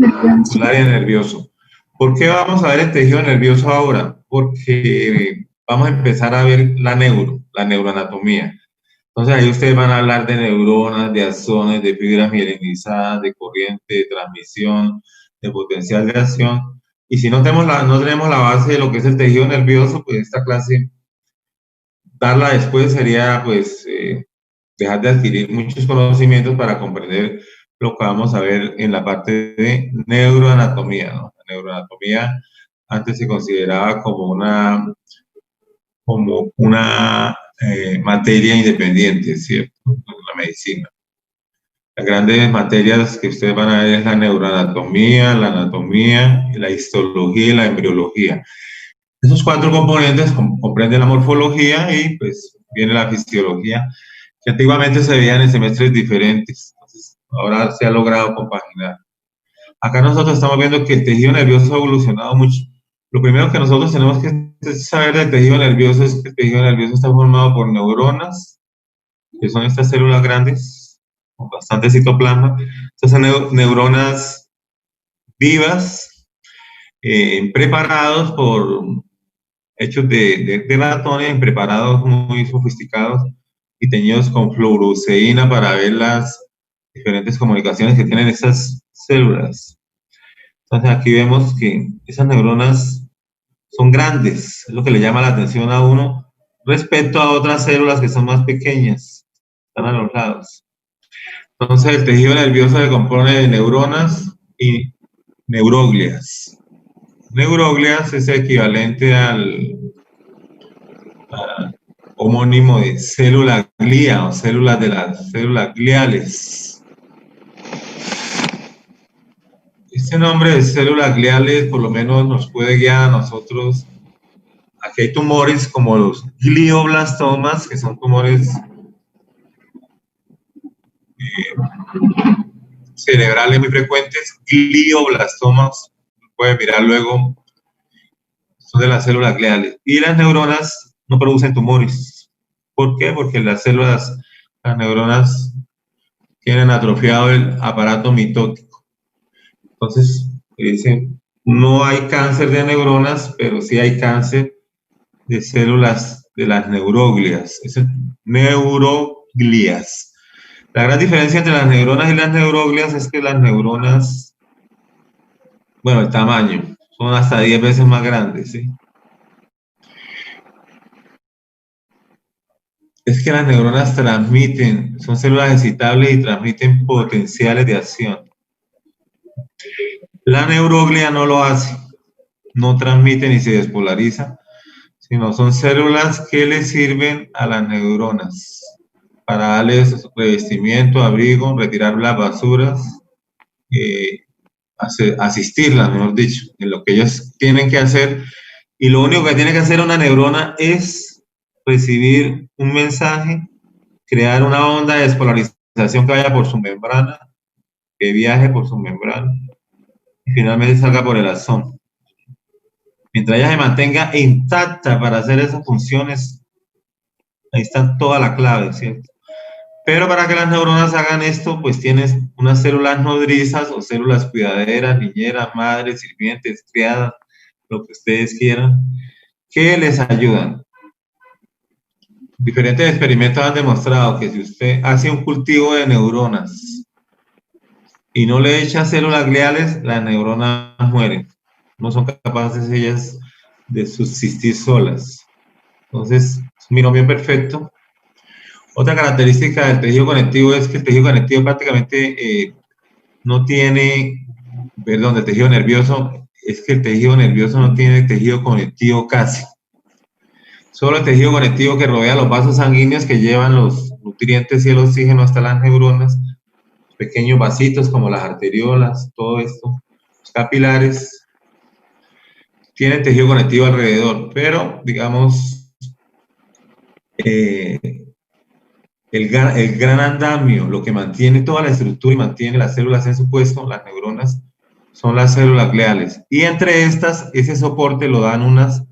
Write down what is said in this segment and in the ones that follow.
muscular y nervioso. ¿Por qué vamos a ver el tejido nervioso ahora? Porque vamos a empezar a ver la neuroanatomía. Entonces ahí ustedes van a hablar de neuronas, de axones, de fibras mielinizadas, de corriente, de transmisión, de potencial de acción. Y si no tenemos la base de lo que es el tejido nervioso, pues esta clase, darla después sería pues dejar de adquirir muchos conocimientos para comprender lo que vamos a ver en la parte de neuroanatomía, ¿no? La neuroanatomía antes se consideraba como una materia independiente, ¿cierto? La medicina. Las grandes materias que ustedes van a ver es la neuroanatomía, la anatomía, la histología y la embriología. Esos cuatro componentes comprenden la morfología y pues viene la fisiología, que antiguamente se veían en semestres diferentes. Entonces, ahora se ha logrado compaginar. Acá nosotros estamos viendo que el tejido nervioso ha evolucionado mucho. Lo primero que nosotros tenemos que saber del tejido nervioso es que el tejido nervioso está formado por neuronas, que son estas células grandes, con bastante citoplasma. Estas son neuronas vivas, preparados por hechos de ratones, preparados muy sofisticados y teñidos con fluoruceína para ver las diferentes comunicaciones que tienen estas células. Entonces aquí vemos que esas neuronas son grandes, es lo que le llama la atención a uno respecto a otras células que son más pequeñas, están a los lados. Entonces el tejido nervioso se compone de neuronas y neuroglias. Neuroglias es equivalente al homónimo de célula glía o células de las células gliales. Este nombre de células gliales por lo menos nos puede guiar a nosotros. Aquí hay tumores como los glioblastomas, que son tumores cerebrales muy frecuentes. Glioblastomas, pueden mirar luego, son de las células gliales. Y las neuronas no producen tumores. ¿Por qué? Porque las neuronas tienen atrofiado el aparato mitótico. Entonces, dicen, no hay cáncer de neuronas, pero sí hay cáncer de células de las neuroglias. Es neuroglias. La gran diferencia entre las neuronas y las neuroglias es que las neuronas, bueno, el tamaño, son hasta 10 veces más grandes, ¿sí? Es que las neuronas transmiten, son células excitables y transmiten potenciales de acción. La neuroglia no lo hace, no transmite ni se despolariza, sino son células que le sirven a las neuronas para darles revestimiento, abrigo, retirar las basuras, asistirlas, mejor dicho, en lo que ellos tienen que hacer. Y lo único que tiene que hacer una neurona es recibir un mensaje, crear una onda de despolarización que vaya por su membrana, que viaje por su membrana y finalmente salga por el axón. Mientras ella se mantenga intacta para hacer esas funciones, ahí está toda la clave, ¿cierto? Pero para que las neuronas hagan esto, pues tienes unas células nodrizas o células cuidaderas, niñeras, madres, sirvientes, criadas, lo que ustedes quieran, que les ayudan. Diferentes experimentos han demostrado que si usted hace un cultivo de neuronas y no le echa células gliales, las neuronas mueren. No son capaces ellas de subsistir solas. Entonces, es un binomio perfecto. Otra característica del tejido conectivo es que el tejido conectivo prácticamente no tiene, perdón, del tejido nervioso, es que el tejido nervioso no tiene tejido conectivo casi. Solo el tejido conectivo que rodea los vasos sanguíneos que llevan los nutrientes y el oxígeno hasta las neuronas, pequeños vasitos como las arteriolas, todo esto, los capilares, tiene tejido conectivo alrededor, pero digamos, el gran andamio, lo que mantiene toda la estructura y mantiene las células en su puesto, las neuronas, son las células gliales. Y entre estas, ese soporte lo dan unas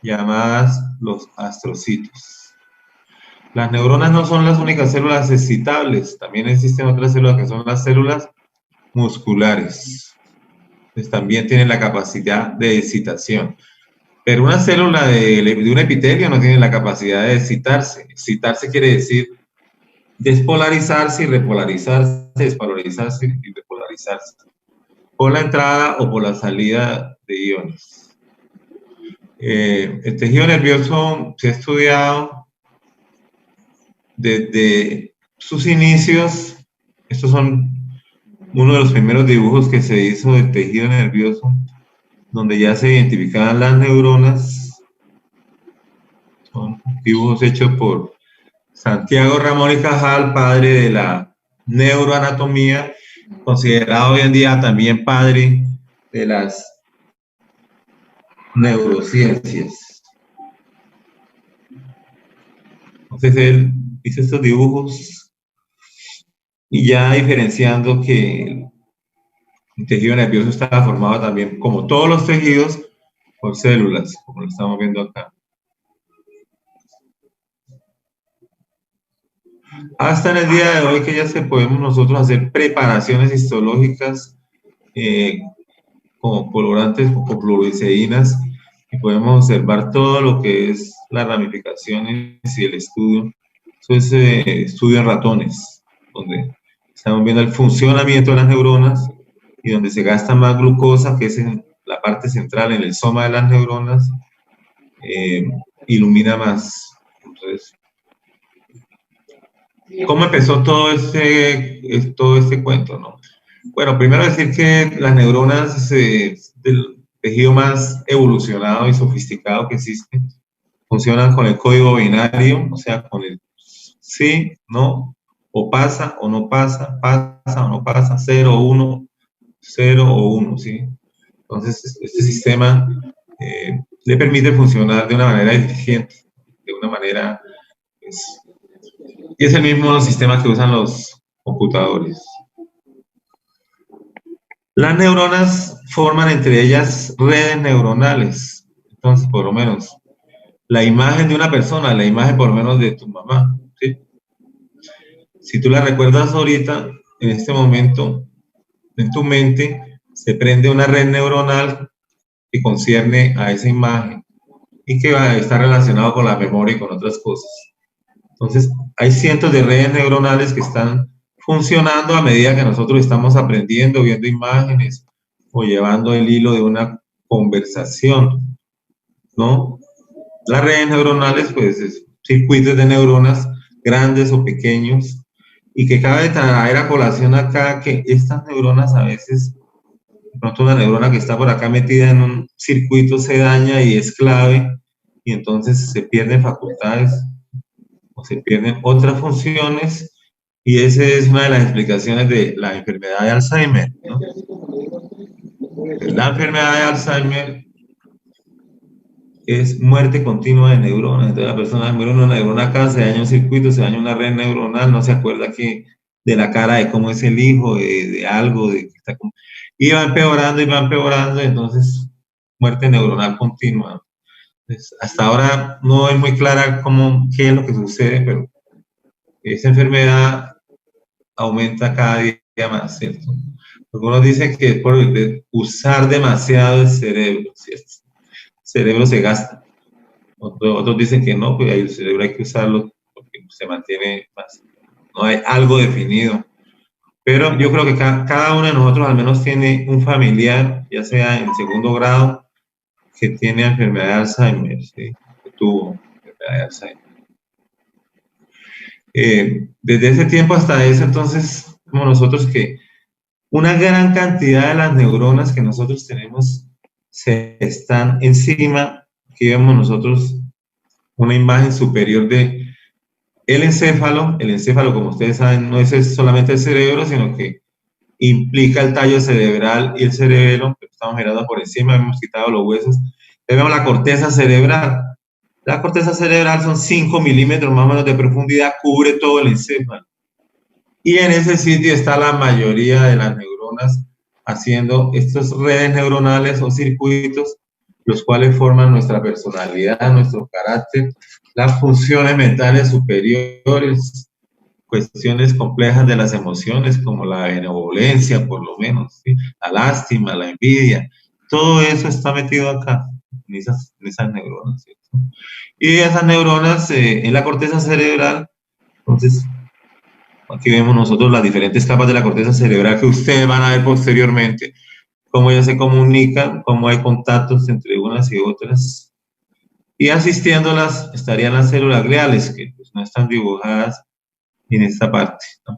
llamadas los astrocitos. Las neuronas no son las únicas células excitables, también existen otras células que son las células musculares. pues también tienen la capacidad de excitación. Pero una célula de un epitelio no tiene la capacidad de excitarse. Excitarse quiere decir despolarizarse y repolarizarse, despolarizarse y repolarizarse, por la entrada o por la salida de iones. El tejido nervioso se ha estudiado desde sus inicios. Estos son uno de los primeros dibujos que se hizo del tejido nervioso, donde ya se identificaban las neuronas. Son dibujos hechos por Santiago Ramón y Cajal, padre de la neuroanatomía, considerado hoy en día también padre de las neurociencias. Entonces él hizo estos dibujos y ya diferenciando que el tejido nervioso estaba formado también, como todos los tejidos, por células, como lo estamos viendo acá. Hasta en el día de hoy que ya se podemos nosotros hacer preparaciones histológicas como colorantes o fluoresceínas y podemos observar todo lo que es las ramificaciones y el estudio. Eso es estudio en ratones, donde estamos viendo el funcionamiento de las neuronas y donde se gasta más glucosa, que es en la parte central, en el soma de las neuronas, ilumina más. Entonces, ¿cómo empezó todo este cuento, no? Bueno, primero decir que las neuronas del tejido más evolucionado y sofisticado que existe funcionan con el código binario, o sea, con el sí, no, o pasa o no pasa, pasa o no pasa, 0, 1, 0 o 1, ¿sí? Entonces, este sistema le permite funcionar de una manera eficiente, de una manera, pues, y es el mismo sistema que usan los computadores. Las neuronas forman entre ellas redes neuronales. Entonces, por lo menos, la imagen de una persona, la imagen por lo menos de tu mamá, ¿sí? Si tú la recuerdas ahorita, en este momento, en tu mente, se prende una red neuronal que concierne a esa imagen y que va a estar relacionado con la memoria y con otras cosas. Entonces, hay cientos de redes neuronales que están funcionando a medida que nosotros estamos aprendiendo, viendo imágenes o llevando el hilo de una conversación, ¿no? Las redes neuronales, pues, es circuitos de neuronas grandes o pequeños, y que cabe traer a colación acá que estas neuronas a veces, de pronto una neurona que está por acá metida en un circuito se daña y es clave, y entonces se pierden facultades o se pierden otras funciones, y esa es una de las explicaciones de la enfermedad de Alzheimer, ¿no? La enfermedad de Alzheimer es muerte continua de neuronas. Entonces la persona muere una neurona acá, se daña un circuito, se daña una red neuronal, no se acuerda que de la cara de cómo es el hijo, de algo, de que está como, y va empeorando, entonces muerte neuronal continua. Entonces, hasta ahora no es muy clara qué es lo que sucede, pero esa enfermedad aumenta cada día más, ¿cierto? Algunos dicen que es por usar demasiado el cerebro, ¿cierto? El cerebro se gasta. Otros dicen que no, pues el cerebro hay que usarlo porque se mantiene más. No hay algo definido. Pero yo creo que cada uno de nosotros al menos tiene un familiar, ya sea en segundo grado, que tiene enfermedad de Alzheimer, ¿sí? Que tuvo enfermedad de Alzheimer. Desde ese tiempo hasta ese entonces, como nosotros que una gran cantidad de las neuronas que nosotros tenemos se están encima, que vemos nosotros una imagen superior de el encéfalo. El encéfalo, como ustedes saben, no es solamente el cerebro, sino que implica el tallo cerebral y el cerebelo. Estamos mirando por encima, hemos quitado los huesos. Vemos la corteza cerebral. La corteza cerebral son 5 milímetros más o menos de profundidad, cubre todo el encéfalo. Y en ese sitio está la mayoría de las neuronas haciendo estas redes neuronales o circuitos, los cuales forman nuestra personalidad, nuestro carácter, las funciones mentales superiores, cuestiones complejas de las emociones, como la benevolencia, por lo menos, ¿sí? La lástima, la envidia, todo eso está metido acá, en esas neuronas, ¿cierto? Y esas neuronas en la corteza cerebral, entonces, aquí vemos nosotros las diferentes capas de la corteza cerebral que ustedes van a ver posteriormente, cómo ellas se comunican, cómo hay contactos entre unas y otras. Y asistiéndolas estarían las células gliales, que pues, no están dibujadas en esta parte, ¿no?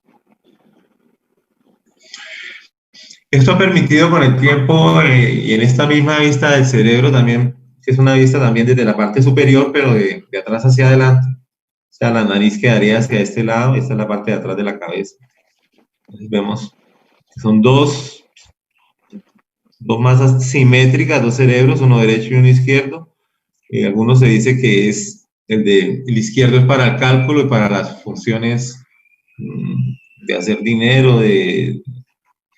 Esto ha permitido con el tiempo y en esta misma vista del cerebro también, que es una vista también desde la parte superior, pero de atrás hacia adelante. O sea, la nariz quedaría hacia este lado, esta es la parte de atrás de la cabeza. Entonces vemos que son dos masas simétricas, dos cerebros, uno derecho y uno izquierdo. Algunos se dice que es el izquierdo es para el cálculo y para las funciones de hacer dinero, de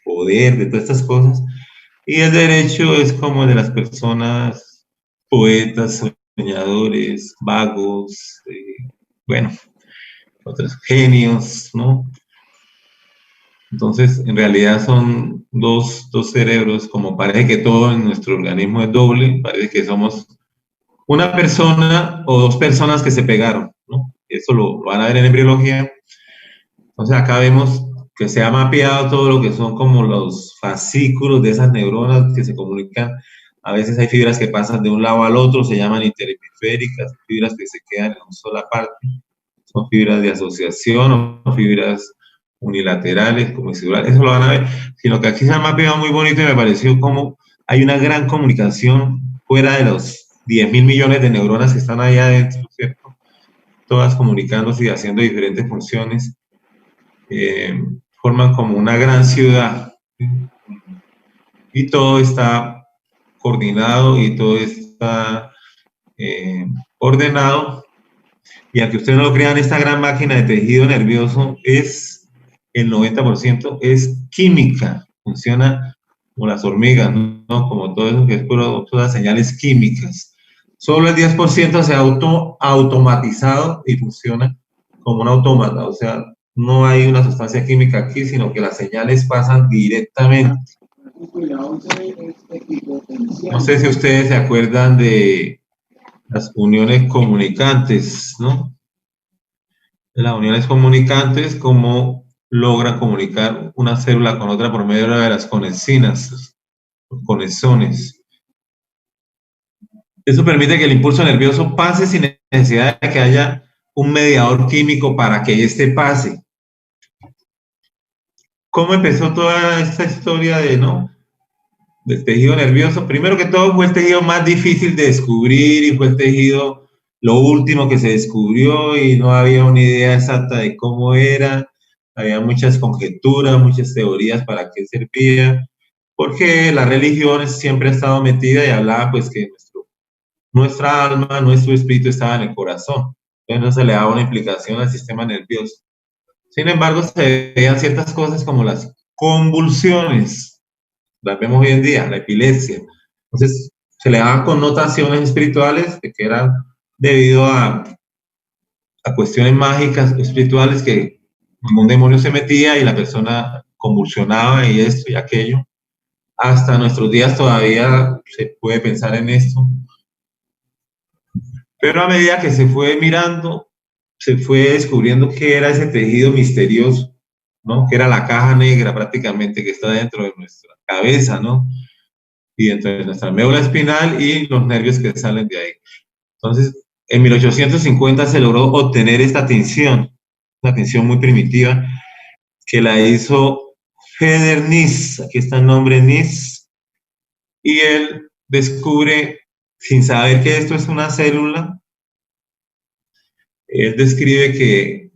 poder, de todas estas cosas. Y el derecho es como el de las personas poetas, soñadores, vagos, bueno, otros genios, ¿no? Entonces, en realidad son dos cerebros, como parece que todo en nuestro organismo es doble, parece que somos una persona o dos personas que se pegaron, ¿no? Eso lo van a ver en embriología. Entonces, acá vemos que se ha mapeado todo lo que son como los fascículos de esas neuronas que se comunican. A veces hay fibras que pasan de un lado al otro, se llaman interhemisféricas, fibras que se quedan en una sola parte, son fibras de asociación o fibras unilaterales, como eso lo van a ver, sino que aquí se ha mapeado muy bonito y me pareció como hay una gran comunicación fuera de los 10.000 millones de neuronas que están ahí adentro, ¿cierto? Todas comunicándose y haciendo diferentes funciones, forman como una gran ciudad, ¿sí? Y todo está coordinado y todo está ordenado. Y aunque ustedes no lo crean, esta gran máquina de tejido nervioso es, el 90% es química, funciona como las hormigas, ¿no? Como todo eso que es puro, todas señales químicas. Solo el 10% se ha automatizado y funciona como un autómata, o sea, no hay una sustancia química aquí, sino que las señales pasan directamente. No sé si ustedes se acuerdan de las uniones comunicantes, ¿no? Las uniones comunicantes, cómo logran comunicar una célula con otra por medio de las conexiones, conexones. Eso permite que el impulso nervioso pase sin necesidad de que haya un mediador químico para que éste pase. ¿Cómo empezó toda esta historia del tejido nervioso? Primero que todo fue el tejido más difícil de descubrir y fue el tejido lo último que se descubrió y no había una idea exacta de cómo era. Había muchas conjeturas, muchas teorías para qué servía, porque la religión siempre ha estado metida y hablaba pues que nuestra alma, nuestro espíritu estaba en el corazón. Entonces no se le daba una implicación al sistema nervioso. Sin embargo, se veían ciertas cosas como las convulsiones, las vemos hoy en día, la epilepsia. Entonces, se le daban connotaciones espirituales de que eran debido a cuestiones mágicas, espirituales, que un demonio se metía y la persona convulsionaba y esto y aquello. Hasta nuestros días todavía se puede pensar en esto. Pero a medida que se fue mirando, se fue descubriendo qué era ese tejido misterioso, ¿no? Que era la caja negra prácticamente que está dentro de nuestra cabeza, ¿no? Y dentro de nuestra médula espinal y los nervios que salen de ahí. Entonces, en 1850 se logró obtener esta tinción, una tinción muy primitiva, que la hizo Feder Nys, aquí está el nombre Nys, y él descubre, sin saber que esto es una célula, él describe que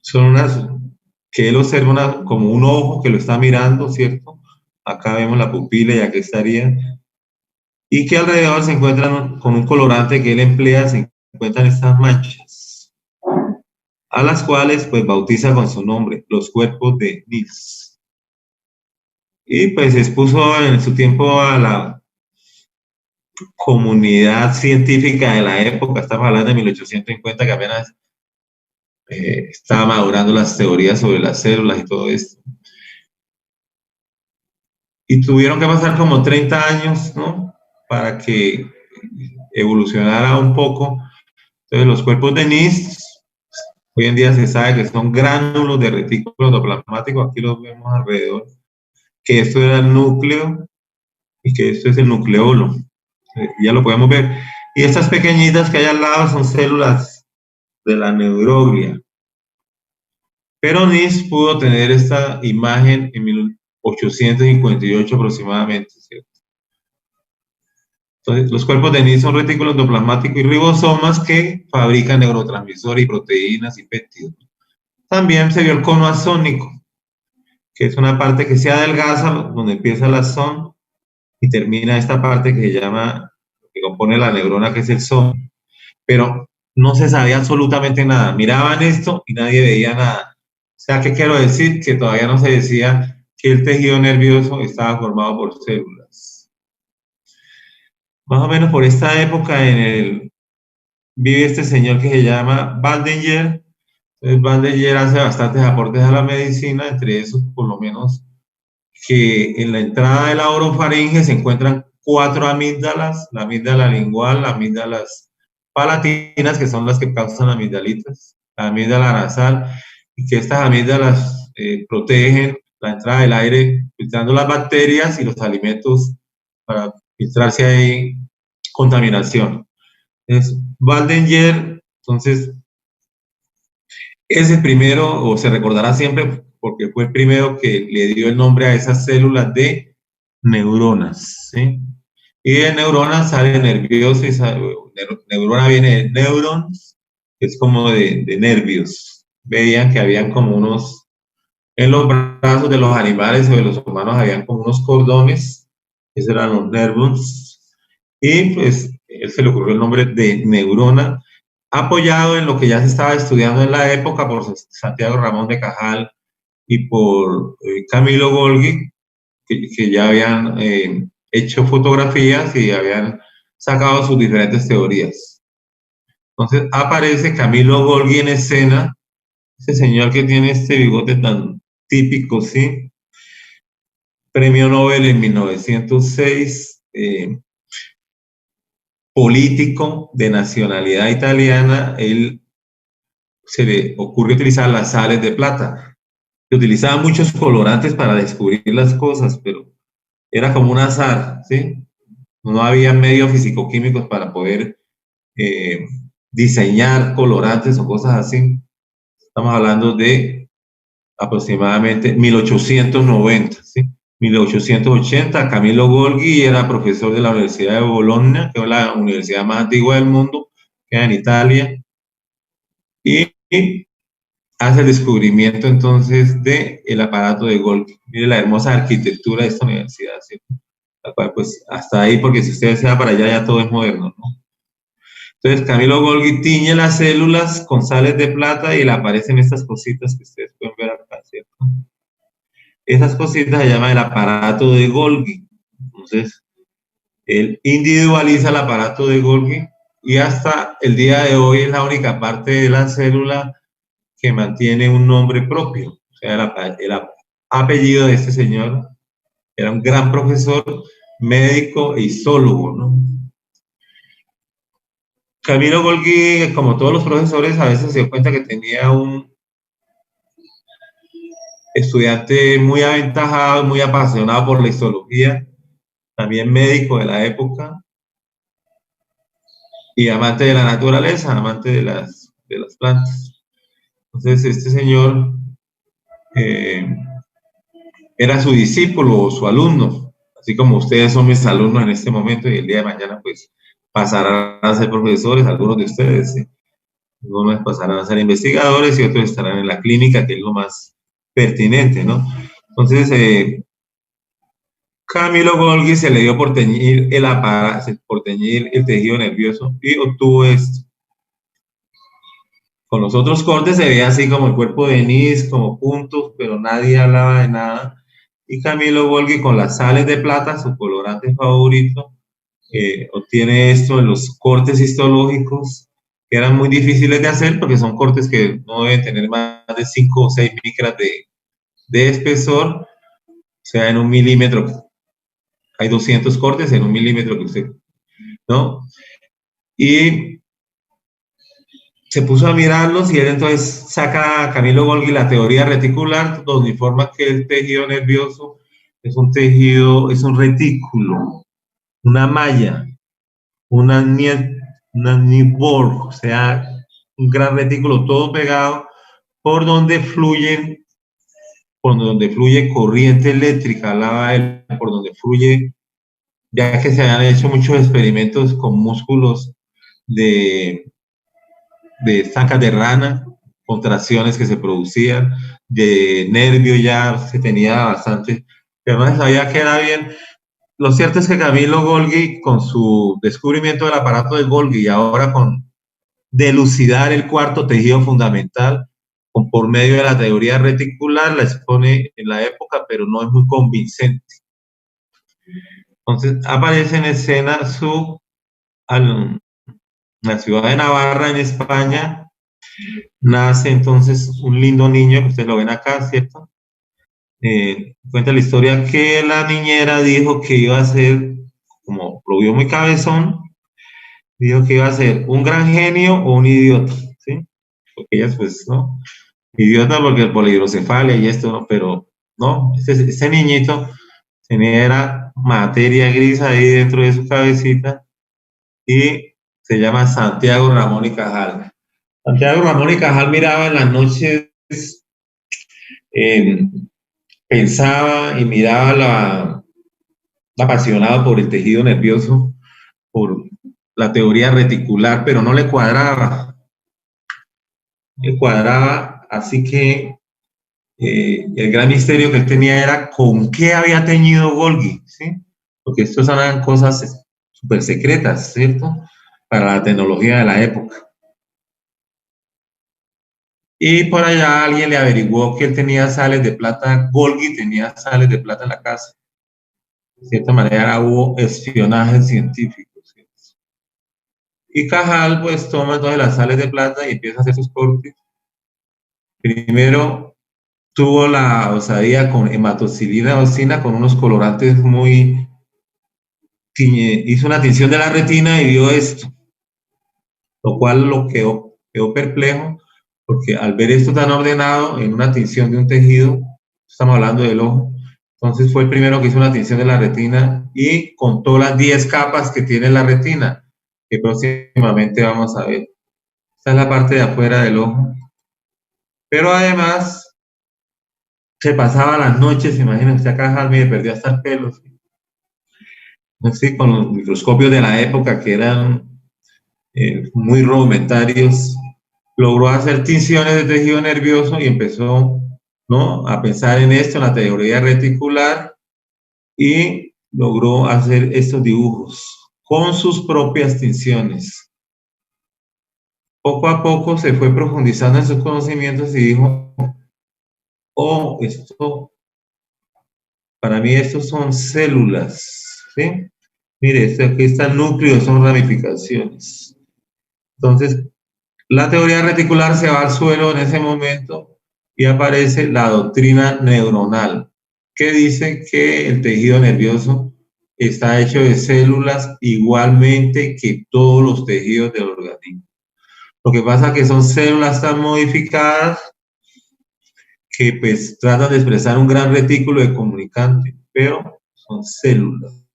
son que él observa como un ojo que lo está mirando, ¿cierto? Acá vemos la pupila y aquí estaría, y que alrededor se encuentran con un colorante que él emplea, se encuentran estas manchas, a las cuales pues bautiza con su nombre, los cuerpos de Nys. Y pues expuso en su tiempo a la comunidad científica de la época, estamos hablando de 1850, que apenas estaba madurando las teorías sobre las células y todo esto. Y tuvieron que pasar como 30 años, ¿no? Para que evolucionara un poco. Entonces, los cuerpos de Nist, hoy en día se sabe que son gránulos de retículo endoplasmático, aquí los vemos alrededor, que esto era el núcleo y que esto es el nucleolo. Ya lo podemos ver. Y estas pequeñitas que hay al lado son células de la neuroglia. Pero Nist pudo tener esta imagen en 1858 aproximadamente, ¿cierto? Entonces, los cuerpos de Nist son retículos endoplasmáticos y ribosomas que fabrican neurotransmisores y proteínas y péptidos. También se vio el cono axónico, que es una parte que se adelgaza, donde empieza el axón y termina esta parte que se llama, que compone la neurona, que es el son. Pero no se sabía absolutamente nada. Miraban esto y nadie veía nada. O sea, ¿qué quiero decir? Que todavía no se decía que el tejido nervioso estaba formado por células. Más o menos por esta época vive este señor que se llama Waldenyer. Entonces, Waldenyer hace bastantes aportes a la medicina, entre esos, por lo menos, que en la entrada de la orofaringe se encuentran 4 amígdalas, la amígdala lingual, las amígdalas palatinas, que son las que causan amigdalitas, la amígdala nasal, y que estas amígdalas protegen la entrada del aire, filtrando las bacterias y los alimentos para filtrarse ahí contaminación. Es Waldenyer, entonces, es el primero, o se recordará siempre, porque fue el primero que le dio el nombre a esas células de neuronas, ¿sí? Y de neuronas sale nervioso, y neurona viene de neurons, que es como de nervios. Veían que habían como unos, en los brazos de los animales o de los humanos habían como unos cordones, esos eran los nervons, y pues él se le ocurrió el nombre de neurona, apoyado en lo que ya se estaba estudiando en la época por Santiago Ramón de Cajal y por Camilo Golgi, que ya habían hecho fotografías y habían sacado sus diferentes teorías. Entonces aparece Camilo Golgi en escena, ese señor que tiene este bigote tan típico, ¿sí? Premio Nobel en 1906, político de nacionalidad italiana. Él se le ocurre utilizar las sales de plata. Se utilizaban muchos colorantes para descubrir las cosas, pero era como un azar, ¿sí? No había medios físico-químicos para poder diseñar colorantes o cosas así. Estamos hablando de aproximadamente 1890, ¿sí? 1880, Camilo Golgi era profesor de la Universidad de Bologna, que es la universidad más antigua del mundo, queda en Italia, y hace el descubrimiento entonces del aparato de Golgi. Mire la hermosa arquitectura de esta universidad, ¿sí? La cual, pues, hasta ahí, porque si ustedes se van para allá, ya todo es moderno, ¿no? Entonces, Camilo Golgi tiñe las células con sales de plata y le aparecen estas cositas que ustedes pueden ver acá, ¿cierto? Esas cositas se llaman el aparato de Golgi. Entonces, él individualiza el aparato de Golgi y hasta el día de hoy es la única parte de la célula que mantiene un nombre propio. O sea, el apellido de este señor era un gran profesor, médico e histólogo, ¿no? Camilo Golgi, como todos los profesores, a veces se dio cuenta que tenía un estudiante muy aventajado, muy apasionado por la histología, también médico de la época y amante de la naturaleza, amante de las plantas. Entonces, este señor era su discípulo o su alumno, así como ustedes son mis alumnos en este momento y el día de mañana, pues, pasarán a ser profesores, algunos de ustedes, ¿sí? Algunos pasarán a ser investigadores y otros estarán en la clínica, que es lo más pertinente, ¿no? Entonces, Camilo Golgi se le dio por teñir el aparato, por teñir el tejido nervioso y obtuvo esto. Con los otros cortes se veía así como el cuerpo de Nist, como puntos, pero nadie hablaba de nada. Y Camilo Golgi con las sales de plata, su colorante favorito, obtiene esto en los cortes histológicos, que eran muy difíciles de hacer porque son cortes que no deben tener más de 5 o 6 micras de espesor, o sea, en 1 milímetro. Hay 200 cortes en 1 milímetro que usted, ¿no? Y se puso a mirarlos y él entonces saca a Camilo Golgi la teoría reticular, donde informa que el tejido nervioso es un tejido, es un retículo, una malla, una network, o sea, un gran retículo todo pegado por donde fluye corriente eléctrica, hablaba él, por donde fluye, ya que se han hecho muchos experimentos con músculos de sacas de rana, contracciones que se producían, de nervio ya se tenía bastante, pero no se sabía que era bien. Lo cierto es que Camilo Golgi, con su descubrimiento del aparato de Golgi y ahora con delucidar el cuarto tejido fundamental, por medio de la teoría reticular, la expone en la época, pero no es muy convincente. Entonces aparece en escena la ciudad de Navarra, en España. Nace entonces un lindo niño, que ustedes lo ven acá, ¿cierto? Cuenta la historia que la niñera dijo que iba a ser, como lo vio muy cabezón, dijo que iba a ser un gran genio o un idiota, ¿sí? Porque ellas, pues, ¿no? Idiota porque el polihidrocefalia y esto, ¿no? Pero, no, ese niñito tenía materia gris ahí dentro de su cabecita y se llama Santiago Ramón y Cajal. Santiago Ramón y Cajal miraba en las noches, eh, pensaba y miraba apasionado por el tejido nervioso, por la teoría reticular, pero no le cuadraba. Le cuadraba, así que el gran misterio que él tenía era con qué había teñido Golgi, ¿sí? Porque estas eran cosas súper secretas, ¿cierto? Para la tecnología de la época. Y por allá alguien le averiguó que él tenía sales de plata, Golgi tenía sales de plata en la casa. De cierta manera hubo espionaje científico, ¿sí? Y Cajal pues toma todas las sales de plata y empieza a hacer sus cortes. Primero tuvo la osadía con hematocilina ocina con unos colorantes muy... Hizo una tinción de la retina y vio esto, lo cual lo quedó perplejo, porque al ver esto tan ordenado en una tinción de un tejido, estamos hablando del ojo, entonces fue el primero que hizo una tinción de la retina y contó las 10 capas que tiene la retina, que próximamente vamos a ver. Esta es la parte de afuera del ojo. Pero además, se pasaba las noches, imagínense, acá Jaime perdió hasta el pelo, ¿sí? Con los microscopios de la época que eran muy rudimentarios, logró hacer tinciones de tejido nervioso y empezó, ¿no?, a pensar en esto, en la teoría reticular, y logró hacer estos dibujos con sus propias tinciones. Poco a poco se fue profundizando en sus conocimientos y dijo, oh, esto, para mí estos son células, ¿sí? Mire, aquí está el núcleo, son ramificaciones. Entonces, la teoría reticular se va al suelo en ese momento y aparece la doctrina neuronal, que dice que el tejido nervioso está hecho de células igualmente que todos los tejidos del organismo. Lo que pasa es que son células tan modificadas que pues tratan de expresar un gran retículo de comunicante, pero son células.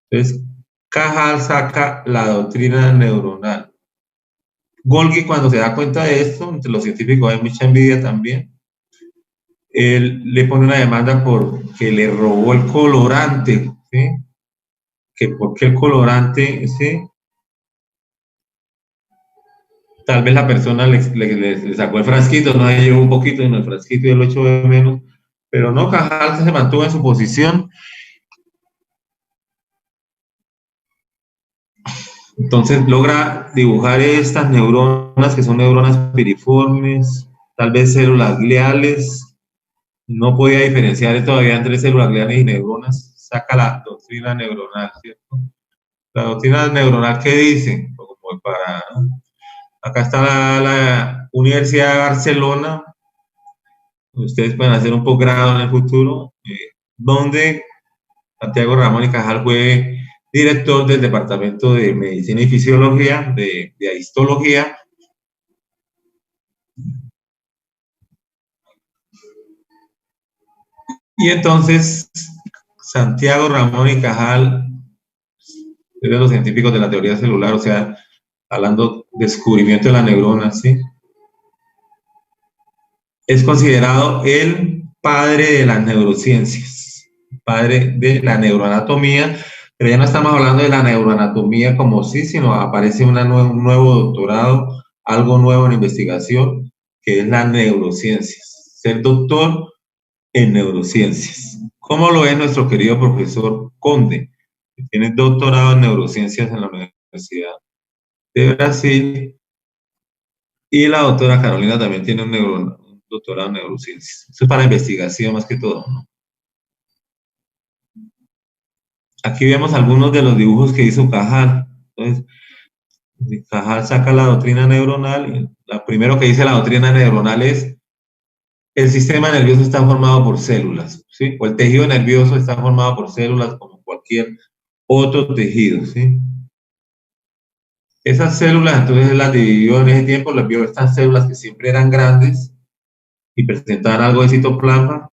Entonces, Cajal saca la doctrina neuronal. Golgi, cuando se da cuenta de esto, entre los científicos hay mucha envidia también, él le pone una demanda porque le robó el colorante, ¿sí? Que porque el colorante, ¿sí? Tal vez la persona le sacó el frasquito, no le llevó un poquito en el frasquito y él lo echó de menos, pero no, Cajal se mantuvo en su posición. Entonces logra dibujar estas neuronas que son neuronas piriformes, tal vez células gliales. No podía diferenciar todavía entre células gliales y neuronas. Saca la doctrina neuronal, ¿cierto? La doctrina neuronal, ¿qué dice? Como para Acá está la Universidad de Barcelona. Ustedes pueden hacer un posgrado en el futuro, donde Santiago Ramón y Cajal fue director del Departamento de Medicina y Fisiología, de Histología. Y entonces, Santiago Ramón y Cajal, es de los científicos de la teoría celular, o sea, hablando descubrimiento de la neurona, ¿sí? Es considerado el padre de las neurociencias, padre de la neuroanatomía, pero ya no estamos hablando de la neuroanatomía como sí, sino aparece un nuevo doctorado, algo nuevo en investigación, que es la neurociencias, ser doctor en neurociencias. ¿Cómo lo es nuestro querido profesor Conde, que tiene doctorado en neurociencias en la Universidad de Brasil? Y la doctora Carolina también tiene un doctorado en neurociencias. Eso es para investigación más que todo, ¿no? Aquí vemos algunos de los dibujos que hizo Cajal. Entonces, Cajal saca la doctrina neuronal. Y lo primero que dice la doctrina neuronal es el sistema nervioso está formado por células, ¿sí? O el tejido nervioso está formado por células como cualquier otro tejido, ¿sí? Esas células, entonces las dividió en ese tiempo, las vio estas células que siempre eran grandes y presentaban algo de citoplasma.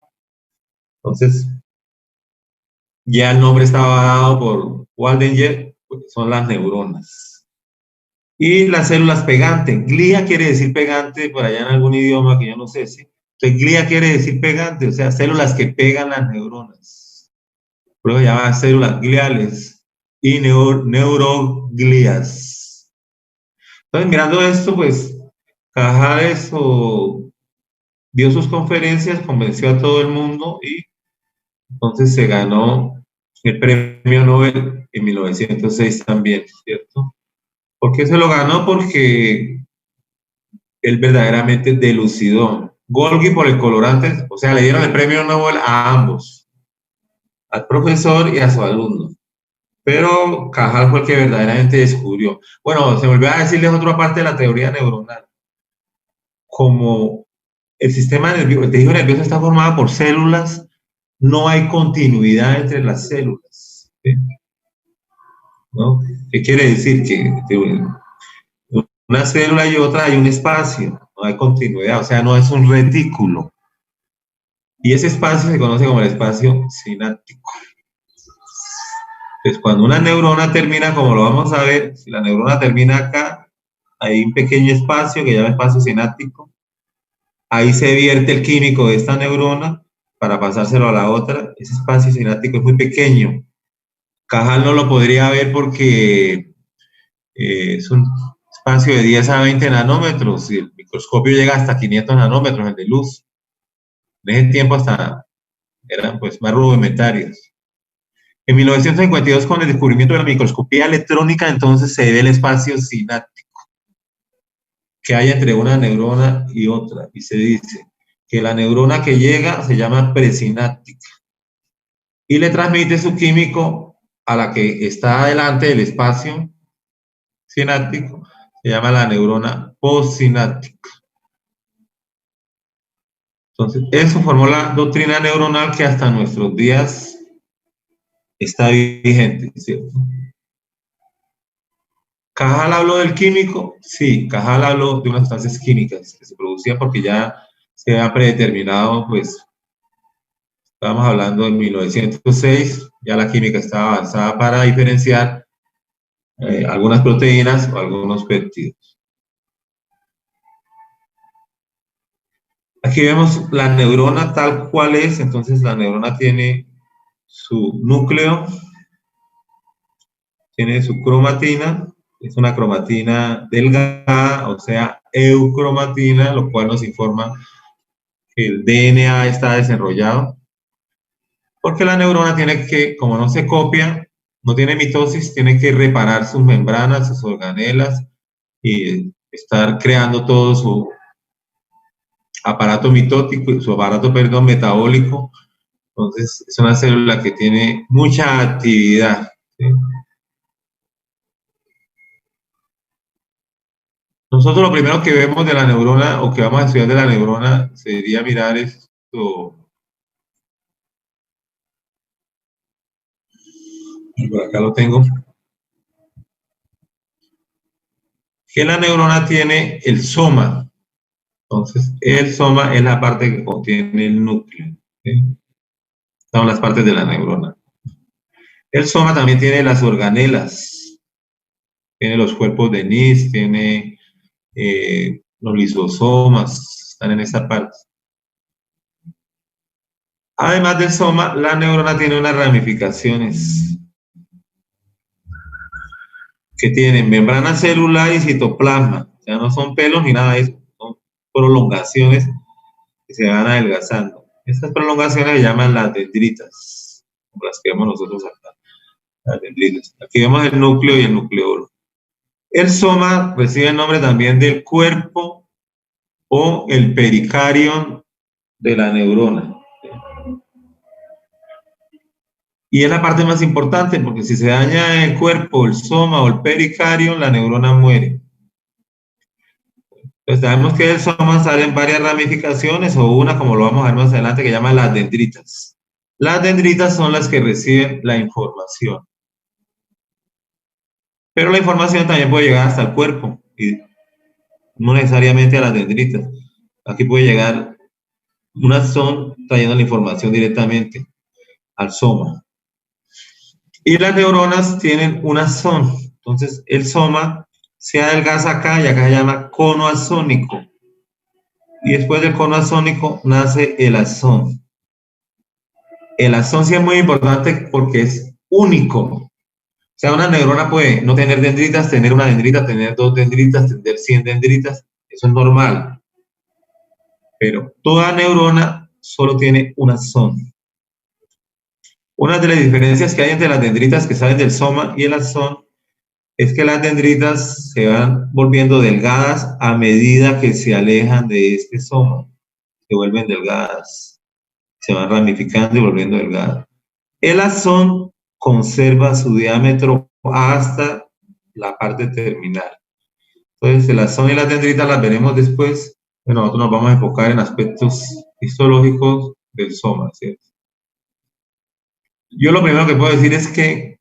Entonces, ya el nombre estaba dado por Waldinger, pues son las neuronas. Y las células pegantes, glía quiere decir pegante por allá en algún idioma que yo no sé si. Entonces, glía quiere decir pegante, o sea, células que pegan las neuronas. Luego se llaman células gliales y neuroglías. Entonces, mirando esto, pues, Cajares dio sus conferencias, convenció a todo el mundo y entonces se ganó el premio Nobel en 1906 también, ¿cierto? ¿Por qué se lo ganó? Porque él verdaderamente delucidó. Golgi por el colorante, o sea, le dieron el premio Nobel a ambos, al profesor y a su alumno. Pero Cajal fue el que verdaderamente descubrió. Bueno, se me olvidó decirles otra parte de la teoría neuronal. Como el sistema nervioso, el tejido nervioso está formado por células, no hay continuidad entre las células, ¿sí? ¿No? ¿Qué quiere decir? Que una célula y otra hay un espacio, no hay continuidad, o sea, no es un retículo. Y ese espacio se conoce como el espacio sináptico. Entonces, cuando una neurona termina, como lo vamos a ver, si la neurona termina acá, hay un pequeño espacio que se llama espacio sináptico. Ahí se vierte el químico de esta neurona para pasárselo a la otra. Ese espacio sináptico es muy pequeño. Cajal no lo podría ver porque es un espacio de 10 a 20 nanómetros y el microscopio llega hasta 500 nanómetros, el de luz. En ese tiempo hasta eran pues más rudimentarios. En 1952, con el descubrimiento de la microscopía electrónica, entonces se ve el espacio sináptico que hay entre una neurona y otra, y se dice que la neurona que llega se llama presináptica y le transmite su químico a la que está adelante del espacio sináptico, se llama la neurona postsináptica. Entonces, eso formó la doctrina neuronal que hasta nuestros días está vigente, ¿cierto? ¿Cajal habló del químico? Sí, Cajal habló de unas sustancias químicas que se producían porque ya se ha predeterminado, pues, estamos hablando de 1906, ya la química estaba avanzada para diferenciar algunas proteínas o algunos péptidos. Aquí vemos la neurona tal cual es, entonces la neurona tiene su núcleo, tiene su cromatina, es una cromatina delgada, o sea, eucromatina, lo cual nos informa que el DNA está desarrollado, porque la neurona tiene que, como no se copia, no tiene mitosis, tiene que reparar sus membranas, sus organelas y estar creando todo su aparato mitótico, su aparato, perdón, metabólico. Entonces, es una célula que tiene mucha actividad, ¿sí? Nosotros lo primero que vemos de la neurona o que vamos a estudiar de la neurona sería mirar esto. Por acá lo tengo. Que la neurona tiene el soma. Entonces, el soma es la parte que contiene el núcleo. ¿Sí? Son las partes de la neurona. El soma también tiene las organelas. Tiene los cuerpos de Nys, tiene los lisosomas, están en esa parte. Además del soma, la neurona tiene unas ramificaciones que tienen membrana celular y citoplasma. O sea, no son pelos ni nada de eso, son prolongaciones que se van adelgazando. Estas prolongaciones se llaman las dendritas, como las que vemos nosotros acá, las dendritas. Aquí vemos el núcleo y el nucleolo. El soma recibe el nombre también del cuerpo o el pericarion de la neurona. Y es la parte más importante porque si se daña el cuerpo, el soma o el pericarion, la neurona muere. Entonces sabemos que del soma salen varias ramificaciones o una, como lo vamos a ver más adelante, que llama las dendritas. Las dendritas son las que reciben la información. Pero la información también puede llegar hasta el cuerpo y no necesariamente a las dendritas. Aquí puede llegar un axón trayendo la información directamente al soma. Y las neuronas tienen un axón. Entonces el soma se adelgaza acá y acá se llama cono axónico. Y después del cono axónico nace el axón. El axón sí es muy importante porque es único. O sea, una neurona puede no tener dendritas, tener una dendrita, tener dos dendritas, tener 100 dendritas. Eso es normal. Pero toda neurona solo tiene un axón. Una de las diferencias que hay entre las dendritas que salen del soma y el axón es que las dendritas se van volviendo delgadas a medida que se alejan de este soma. Se vuelven delgadas, se van ramificando y volviendo delgadas. El axón conserva su diámetro hasta la parte terminal. Entonces, el axón y las dendritas las veremos después. Bueno, nosotros nos vamos a enfocar en aspectos histológicos del soma, ¿cierto? Yo lo primero que puedo decir es que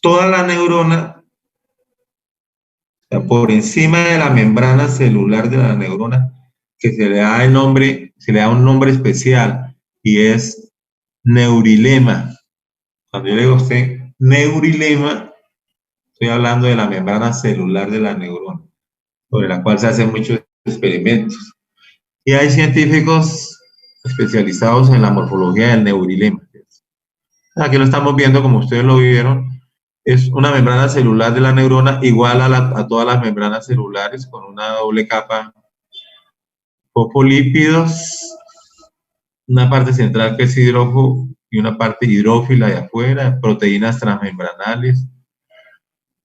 toda la neurona, o sea, por encima de la membrana celular de la neurona, que se le da el nombre, se le da un nombre especial y es neurilema. Cuando yo le digo a usted neurilema, estoy hablando de la membrana celular de la neurona, sobre la cual se hacen muchos experimentos. Y hay científicos especializados en la morfología del neurilema. Aquí lo estamos viendo, como ustedes lo vieron, es una membrana celular de la neurona igual a todas las membranas celulares con una doble capa, fosfolípidos, una parte central que es hidrógeno y una parte hidrófila de afuera, proteínas transmembranales,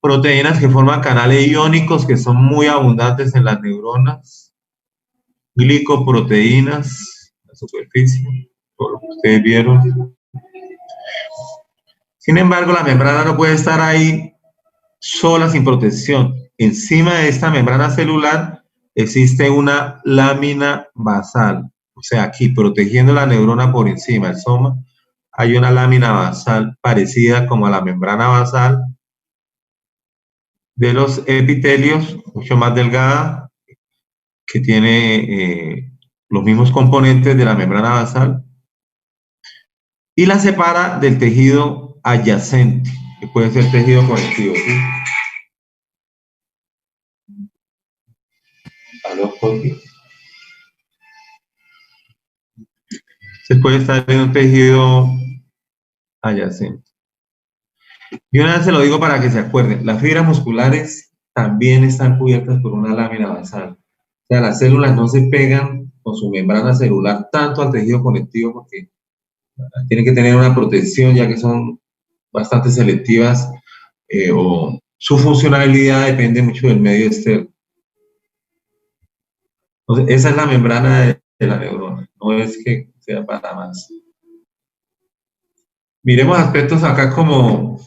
proteínas que forman canales iónicos que son muy abundantes en las neuronas, glicoproteínas, la superficie, todo lo que ustedes vieron. Sin embargo, la membrana no puede estar ahí sola sin protección. Encima de esta membrana celular existe una lámina basal. O sea, aquí protegiendo la neurona por encima, el soma, hay una lámina basal parecida como a la membrana basal de los epitelios, mucho más delgada, que tiene los mismos componentes de la membrana basal, y la separa del tejido adyacente, que puede ser tejido conectivo. ¿Sí? Se puede estar en un tejido adyacente. Y una vez se lo digo para que se acuerden, las fibras musculares también están cubiertas por una lámina basal. O sea, las células no se pegan con su membrana celular tanto al tejido conectivo porque tienen que tener una protección ya que son bastante selectivas o su funcionalidad depende mucho del medio externo. Entonces, esa es la membrana de la neurona, no es que sea para más. Miremos aspectos acá como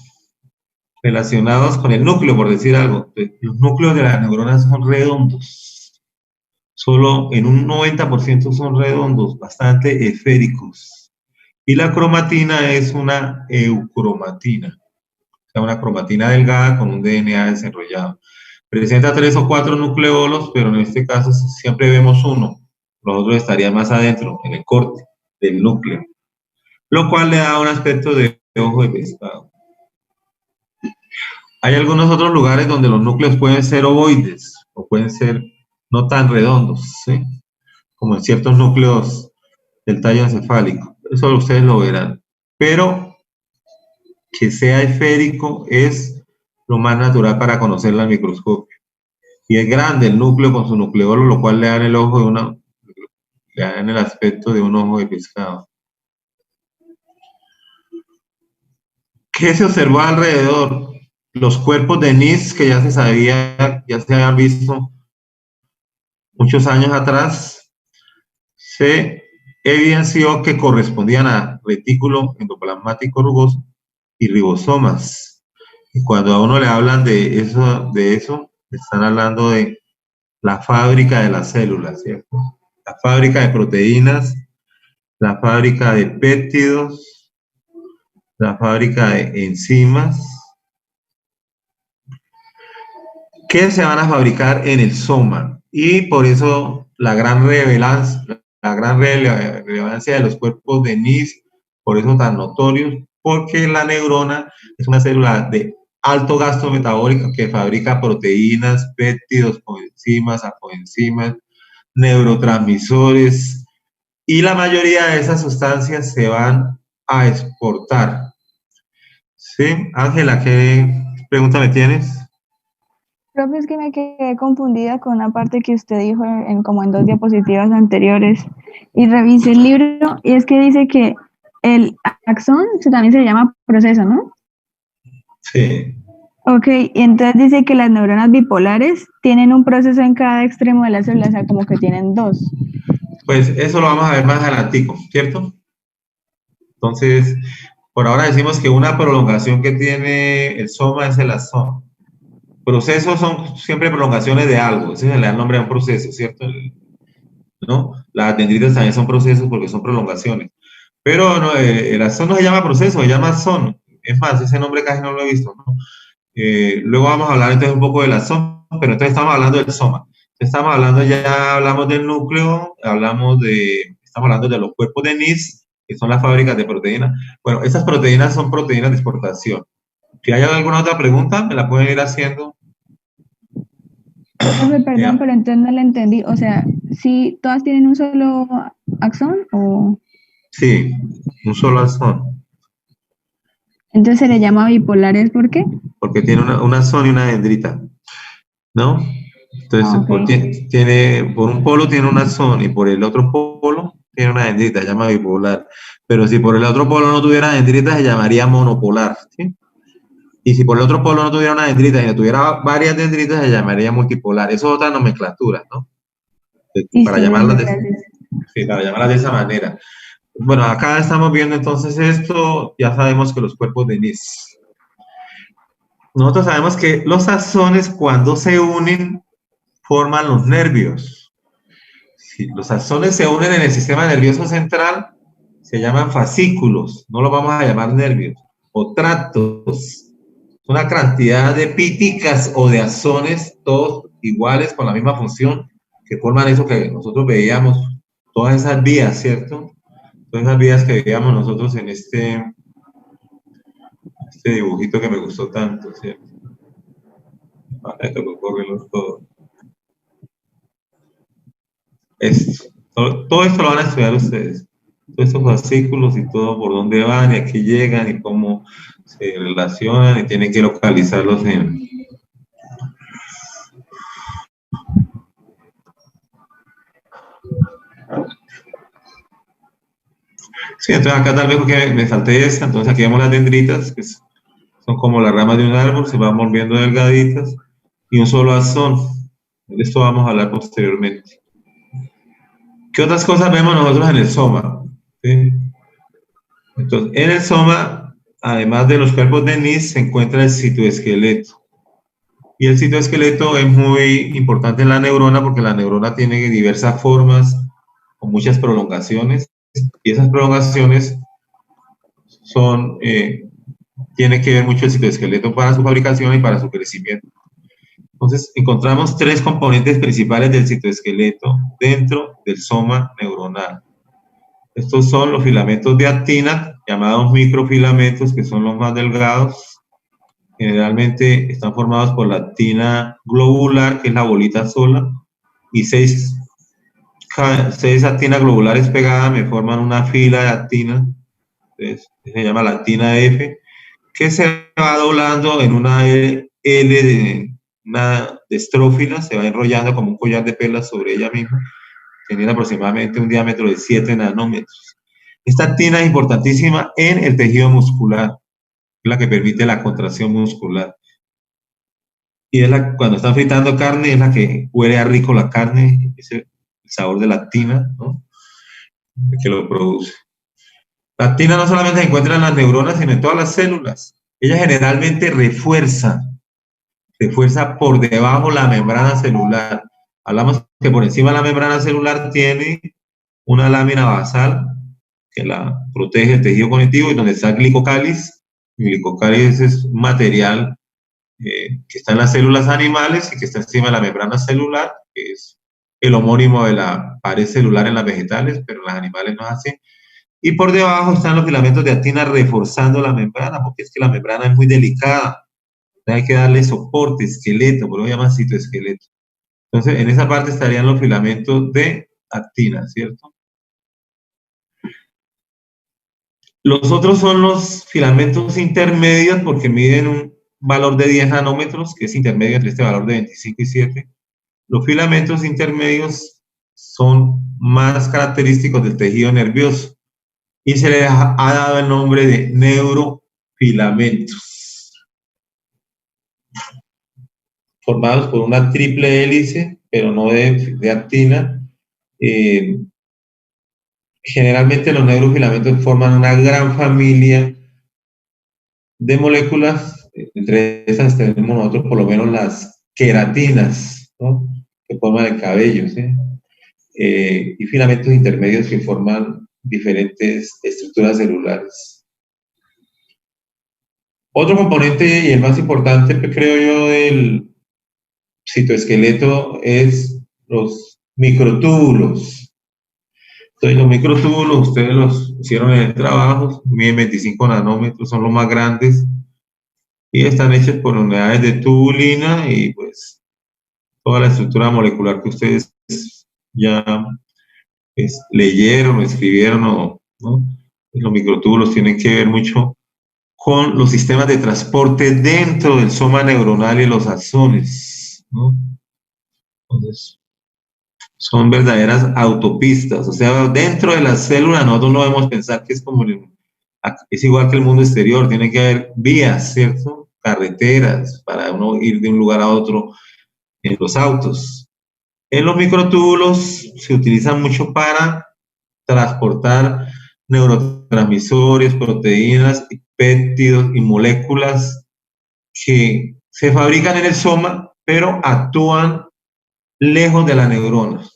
relacionados con el núcleo, por decir algo. Los núcleos de las neuronas son redondos. Solo en un 90% son redondos, bastante esféricos. Y la cromatina es una eucromatina, o sea, una cromatina delgada con un DNA desarrollado. Presenta 3 o 4 nucleolos, pero en este caso siempre vemos uno. Los otros estarían más adentro, en el corte del núcleo, lo cual le da un aspecto de ojo de pescado. Hay algunos otros lugares donde los núcleos pueden ser ovoides o pueden ser no tan redondos, ¿sí? Como en ciertos núcleos del tallo encefálico. Eso ustedes lo verán. Pero que sea esférico es lo más natural para conocerla al microscopio. Y es grande el núcleo con su nucleolo, lo cual le da el ojo de una, le da el aspecto de un ojo de pescado. ¿Qué se observó alrededor? Los cuerpos de Nis, que ya se sabía, ya se habían visto muchos años atrás, se evidenció que correspondían a retículo endoplasmático rugoso y ribosomas. Y cuando a uno le hablan de eso, están hablando de la fábrica de las células, ¿cierto? La fábrica de proteínas, la fábrica de péptidos, la fábrica de enzimas, que se van a fabricar en el soma. Y por eso la gran relevancia de los cuerpos de Nis, por eso tan notorios, porque la neurona es una célula de alto gasto metabólico que fabrica proteínas, péptidos, coenzimas, apoenzimas, neurotransmisores, y la mayoría de esas sustancias se van a exportar. ¿Sí? Ángela, ¿qué pregunta me tienes? Profe, es que me quedé confundida con una parte que usted dijo como en 2 diapositivas anteriores y revisé el libro y es que dice que el axón también se llama proceso, ¿no? Sí. Ok, y entonces dice que las neuronas bipolares tienen un proceso en cada extremo de la célula, o sea, como que tienen dos. Pues eso lo vamos a ver más adelantico, ¿cierto? Entonces, por ahora decimos que una prolongación que tiene el soma es el axón. Procesos son siempre prolongaciones de algo, ese se le da el nombre a un proceso, ¿cierto? ¿No? Las dendritas también son procesos porque son prolongaciones. Pero no, el axón no se llama proceso, se llama axón. Es más, ese nombre casi no lo he visto, ¿no? Luego vamos a hablar entonces un poco del axón, pero entonces estamos hablando del soma. Estamos hablando, ya hablamos del núcleo, estamos hablando de los cuerpos de Nis, que son las fábricas de proteínas. Bueno, estas proteínas son proteínas de exportación. Si hay alguna otra pregunta, me la pueden ir haciendo. Profe, perdón, Ya. pero entonces no la entendí. O sea, ¿sí todas tienen un solo axón o Sí, un solo axón, entonces se le llama bipolares? ¿Por qué? porque tiene una axón y una dendrita, ¿no? Ah, Entonces, ok. por un polo tiene una axón y por el otro polo tiene una dendrita, se llama bipolar. Pero si por el otro polo no tuviera dendrita, se llamaría monopolar, ¿sí? Y si por el otro polo no tuviera una dendrita y tuviera varias dendritas, se llamaría multipolar. Eso es otra nomenclatura, ¿no? Para Listo, profe, llamarlas gracias. sí, para llamarlas de esa manera. Bueno, acá estamos viendo entonces esto, ya sabemos que los cuerpos de Nis. Nosotros sabemos que los axones cuando se unen forman los nervios. Si los axones se unen en el sistema nervioso central, se llaman fascículos, no los vamos a llamar nervios, o tractos. Una cantidad de píticas o de axones, todos iguales, con la misma función, que forman eso que nosotros veíamos, todas esas vías, ¿cierto? Todas esas vías que veíamos nosotros en este dibujito que me gustó tanto, ¿cierto? Me tocó correrlos todos. Esto, todo esto lo van a estudiar ustedes. Todos estos fascículos y todo por dónde van y a qué llegan y cómo se relacionan y tienen que localizarlos en... Sí, entonces acá tal vez porque me salté esta, entonces aquí vemos las dendritas, que son como las ramas de un árbol, se van volviendo delgaditas, y un solo axón. De esto vamos a hablar posteriormente. ¿Qué otras cosas vemos nosotros en el soma? ¿Sí? Entonces, en el soma además de los cuerpos de Nys, se encuentra el citoesqueleto. Y el citoesqueleto es muy importante en la neurona porque la neurona tiene diversas formas, con muchas prolongaciones, y esas prolongaciones son, tiene que ver mucho el citoesqueleto para su fabricación y para su crecimiento. Entonces, encontramos tres componentes principales del citoesqueleto dentro del soma neuronal. Estos son los filamentos de actina, llamados microfilamentos, que son los más delgados. Generalmente están formados por la actina globular, que es la bolita sola, y seis actinas globulares pegadas me forman una fila de actina, se llama la actina F, que se va doblando en una L de una estrófila, se va enrollando como un collar de perlas sobre ella misma, teniendo aproximadamente un diámetro de 7 nanómetros. Esta actina es importantísima en el tejido muscular, es la que permite la contracción muscular. Y es cuando están fritando carne, es la que huele a rico la carne, es el sabor de la actina, ¿no?, que lo produce. La actina no solamente se encuentra en las neuronas, sino en todas las células. Ella generalmente refuerza por debajo la membrana celular. Hablamos que por encima de la membrana celular tiene una lámina basal que la protege el tejido conectivo y donde está el glicocáliz. El glicocáliz es un material que está en las células animales y que está encima de la membrana celular, que es el homónimo de la pared celular en las vegetales, pero en los animales no es así. Y por debajo están los filamentos de actina reforzando la membrana, porque es que la membrana es muy delicada. Hay que darle soporte, esqueleto, por eso se llama citoesqueleto. Entonces, en esa parte estarían los filamentos de actina, ¿cierto? Los otros son los filamentos intermedios, porque miden un valor de 10 nanómetros, que es intermedio entre este valor de 25 y 7. Los filamentos intermedios son más característicos del tejido nervioso y se les ha dado el nombre de neurofilamentos, formados por una triple hélice, pero no de actina. Generalmente los neurofilamentos forman una gran familia de moléculas, entre esas tenemos nosotros por lo menos las queratinas, ¿no?, que forman el cabello, ¿sí? Y filamentos intermedios que forman diferentes estructuras celulares. Otro componente, y el más importante, creo yo, del citoesqueleto es los microtúbulos. Entonces, los microtúbulos, ustedes los hicieron en el trabajo, miden 25 nanómetros, son los más grandes, y están hechos por unidades de tubulina y pues toda la estructura molecular que ustedes ya leyeron o escribieron, ¿no? Los microtúbulos tienen que ver mucho con los sistemas de transporte dentro del soma neuronal y los axones, ¿no? Entonces, son verdaderas autopistas, o sea, dentro de la célula nosotros no debemos pensar que es como es igual que el mundo exterior, tiene que haber vías, ¿cierto? Carreteras para uno ir de un lugar a otro en los autos. En los microtúbulos se utilizan mucho para transportar neurotransmisores, proteínas, péptidos y moléculas que se fabrican en el soma, pero actúan lejos de la neurona,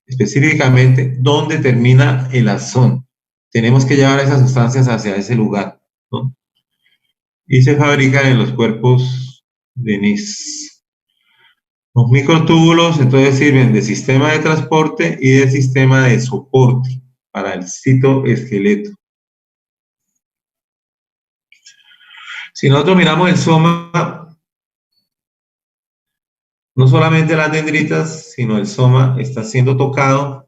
específicamente donde termina el axón. Tenemos que llevar esas sustancias hacia ese lugar, ¿no? Y se fabrican en los cuerpos de Nys. Los microtúbulos entonces sirven de sistema de transporte y de sistema de soporte para el citoesqueleto. Si nosotros miramos el soma, no solamente las dendritas, sino el soma está siendo tocado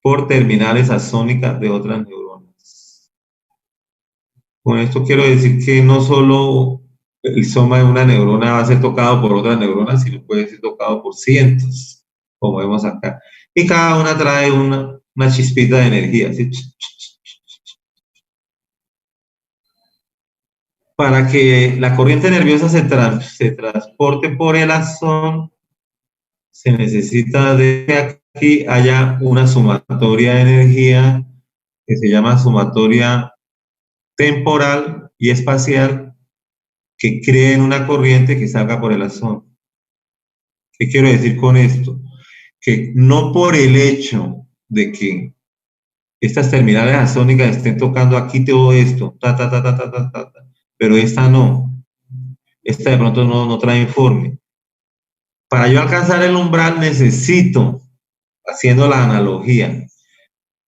por terminales axónicas de otras neuronas. Con esto quiero decir que no solo el soma de una neurona va a ser tocado por otras neuronas, sino puede ser tocado por cientos, como vemos acá. Y cada una trae una chispita de energía, ¿sí? Para que la corriente nerviosa se transporte por el axón, se necesita de que aquí haya una sumatoria de energía que se llama sumatoria temporal y espacial que creen una corriente que salga por el axón. ¿Qué quiero decir con esto? Que no por el hecho de que estas terminales axónicas estén tocando aquí todo esto, pero esta no, esta de pronto no trae informe. Para yo alcanzar el umbral necesito, haciendo la analogía,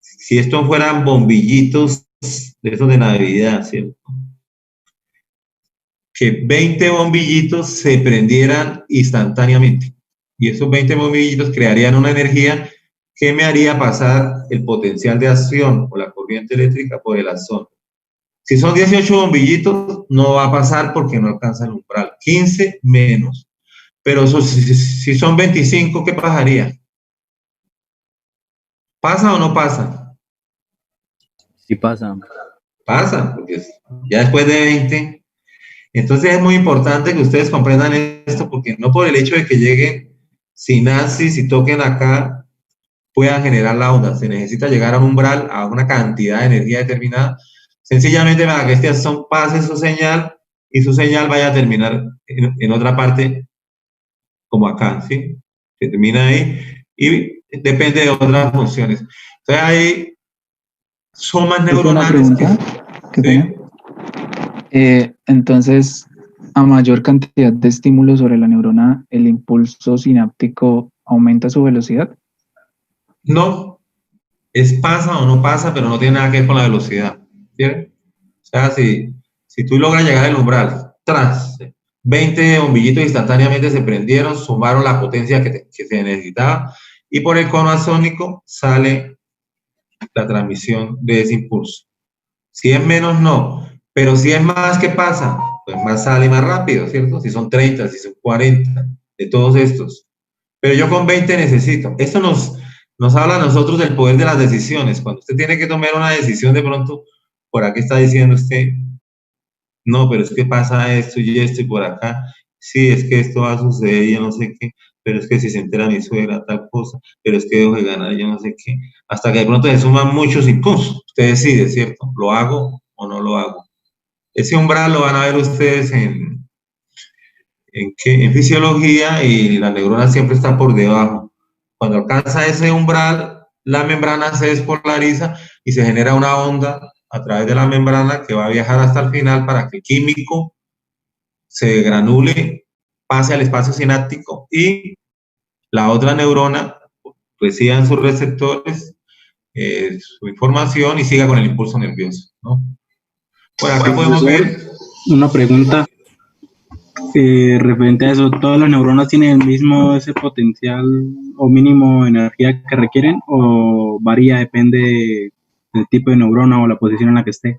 si estos fueran bombillitos de esos de Navidad, ¿cierto? Que 20 bombillitos se prendieran instantáneamente. Y esos 20 bombillitos crearían una energía que me haría pasar el potencial de acción o la corriente eléctrica por el axón. Si son 18 bombillitos, no va a pasar porque no alcanza el umbral. 15 menos. Pero si son 25, ¿qué pasaría? ¿Pasa o no pasa? Sí pasa. Pasa, porque ya después de 20. Entonces es muy importante que ustedes comprendan esto, porque no por el hecho de que lleguen sinapsis y toquen acá, puedan generar la onda. Se necesita llegar a un umbral, a una cantidad de energía determinada, sencillamente para que este axón pase su señal y su señal vaya a terminar en otra parte, como acá, ¿sí? Que termina ahí y depende de otras funciones. Entonces hay somas neuronales. Una pregunta, qué pena. ¿Sí? Entonces, a mayor cantidad de estímulos sobre la neurona, ¿el impulso sináptico aumenta su velocidad? No, es pasa o no pasa, pero no tiene nada que ver con la velocidad. ¿Cierto? O sea, si tú logras llegar al umbral, tras 20 bombillitos instantáneamente se prendieron, sumaron la potencia que se necesitaba y por el cono axónico sale la transmisión de ese impulso. Si es menos, no. Pero si es más, ¿qué pasa? Pues más sale más rápido, ¿cierto? Si son 30, si son 40, de todos estos. Pero yo con 20 necesito. Esto nos habla a nosotros del poder de las decisiones. Cuando usted tiene que tomar una decisión, de pronto, por aquí está diciendo usted, no, pero es que pasa esto y por acá. Sí, es que esto va a suceder y yo no sé qué, pero es que si se entera mi suegra, tal cosa, pero es que dejo de ganar, yo no sé qué. Hasta que de pronto se suman muchos impulsos. Usted decide, ¿cierto? ¿Lo hago o no lo hago? Ese umbral lo van a ver ustedes en fisiología y la neurona siempre está por debajo. Cuando alcanza ese umbral, la membrana se despolariza y se genera una onda a través de la membrana que va a viajar hasta el final para que el químico se granule, pase al espacio sináptico y la otra neurona reciba en sus receptores su información y siga con el impulso nervioso, ¿no? Bueno, aquí podemos ver. Una pregunta referente a eso. ¿Todas las neuronas tienen el mismo ese potencial o mínimo de energía que requieren o varía, depende del tipo de neurona o la posición en la que esté?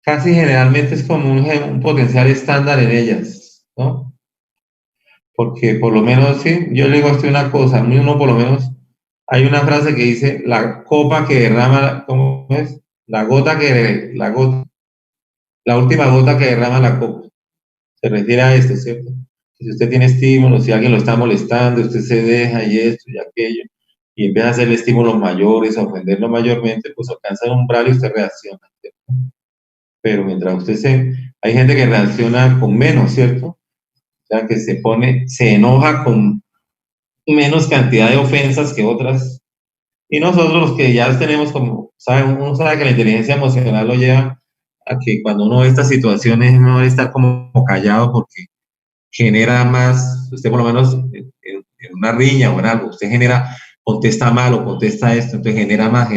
Casi generalmente es como un potencial estándar en ellas, ¿no? Porque por lo menos, sí, yo le digo a usted una cosa, uno por lo menos, hay una frase que dice, la copa que derrama, ¿cómo es? La última gota que derrama la copa. Se refiere a esto, ¿cierto? Si usted tiene estímulos, si alguien lo está molestando, usted se deja y esto y aquello, y empieza a hacerle estímulos mayores, a ofenderlo mayormente, pues alcanza un umbral y usted reacciona, ¿cierto? Pero mientras hay gente que reacciona con menos, ¿cierto? O sea, que se enoja con menos cantidad de ofensas que otras. Y nosotros los que ya tenemos como, uno sabe que la inteligencia emocional lo lleva a que cuando uno ve estas situaciones no debe estar como callado porque genera más, usted por lo menos en una riña o en algo, usted contesta mal o contesta esto, entonces genera más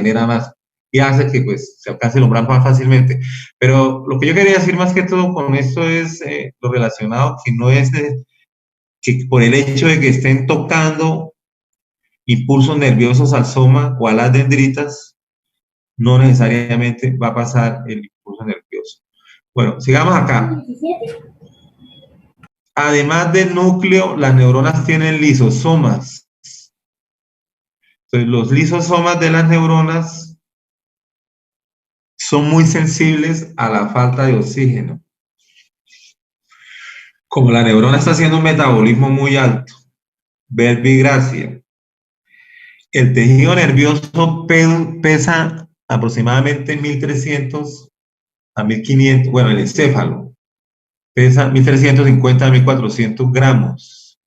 y hace que pues se alcance el umbral más fácilmente. Pero lo que yo quería decir más que todo con esto es lo relacionado, que no es que por el hecho de que estén tocando impulsos nerviosos al soma o a las dendritas, no necesariamente va a pasar el impulso nervioso. Bueno, sigamos acá. Además del núcleo, las neuronas tienen lisosomas. Entonces, los lisosomas de las neuronas son muy sensibles a la falta de oxígeno. Como la neurona está haciendo un metabolismo muy alto, verbigracia, el tejido nervioso pesa aproximadamente 1300 a 1500, bueno, el encéfalo pesa 1350 a 1400 gramos,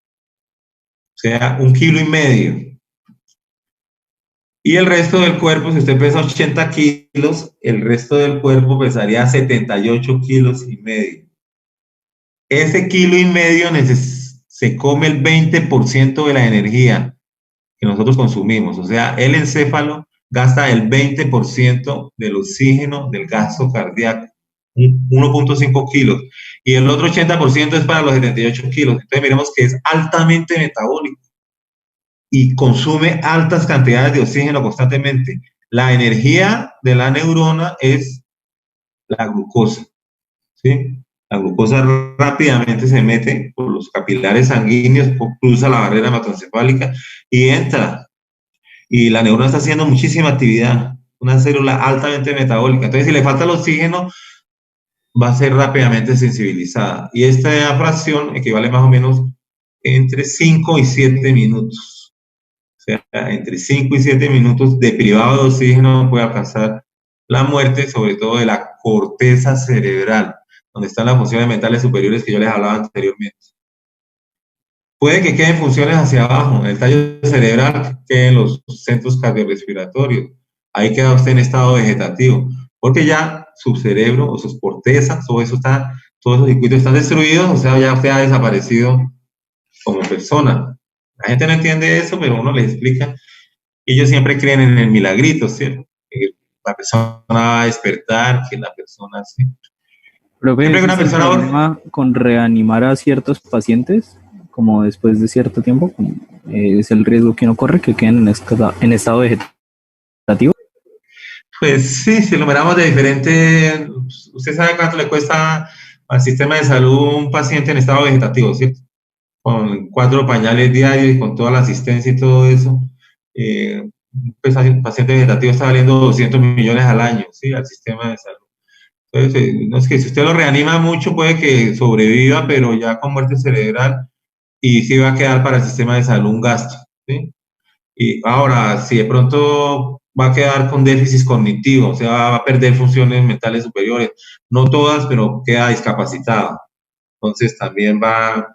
o sea, 1,5 kilos. Y el resto del cuerpo, si usted pesa 80 kilos, el resto del cuerpo pesaría 78,5 kilos. Ese 1,5 kilos se come el 20% de la energía que nosotros consumimos. O sea, el encéfalo gasta el 20% del oxígeno del gasto cardíaco, 1,5 kilos. Y el otro 80% es para los 78 kilos. Entonces miremos que es altamente metabólico y consume altas cantidades de oxígeno constantemente. La energía de la neurona es la glucosa, ¿sí? La glucosa rápidamente se mete por los capilares sanguíneos, cruza la barrera hematoencefálica y entra. Y la neurona está haciendo muchísima actividad, una célula altamente metabólica. Entonces, si le falta el oxígeno, va a ser rápidamente sensibilizada. Y esta fracción equivale más o menos entre 5 y 7 minutos. O sea, entre 5 y 7 minutos de privado de oxígeno puede alcanzar la muerte, sobre todo de la corteza cerebral, donde están las funciones mentales superiores que yo les hablaba anteriormente. Puede que queden funciones hacia abajo, en el tallo cerebral queden los centros cardiorrespiratorios. Ahí queda usted en estado vegetativo, porque ya su cerebro o sus cortezas, todo eso está, todos esos circuitos están destruidos, o sea, ya usted ha desaparecido como persona. La gente no entiende eso, pero uno les explica. Ellos siempre creen en el milagrito, ¿cierto? Que la persona va a despertar, que la persona... ¿sí? Profe, Siempre que una ¿existe el persona... problema con reanimar a ciertos pacientes, como después de cierto tiempo? ¿Es el riesgo que uno corre, que queden en estado vegetativo? Pues sí, si lo miramos de diferente... Usted sabe cuánto le cuesta al sistema de salud un paciente en estado vegetativo, ¿cierto? Con 4 pañales diarios y con toda la asistencia y todo eso. Pues un paciente vegetativo está valiendo 200 millones al año, ¿sí? Al sistema de salud. Entonces, no es que si usted lo reanima mucho, puede que sobreviva, pero ya con muerte cerebral, y sí va a quedar para el sistema de salud un gasto, ¿sí? Y ahora, si de pronto va a quedar con déficit cognitivo, o sea, va a perder funciones mentales superiores, no todas, pero queda discapacitado. Entonces también va,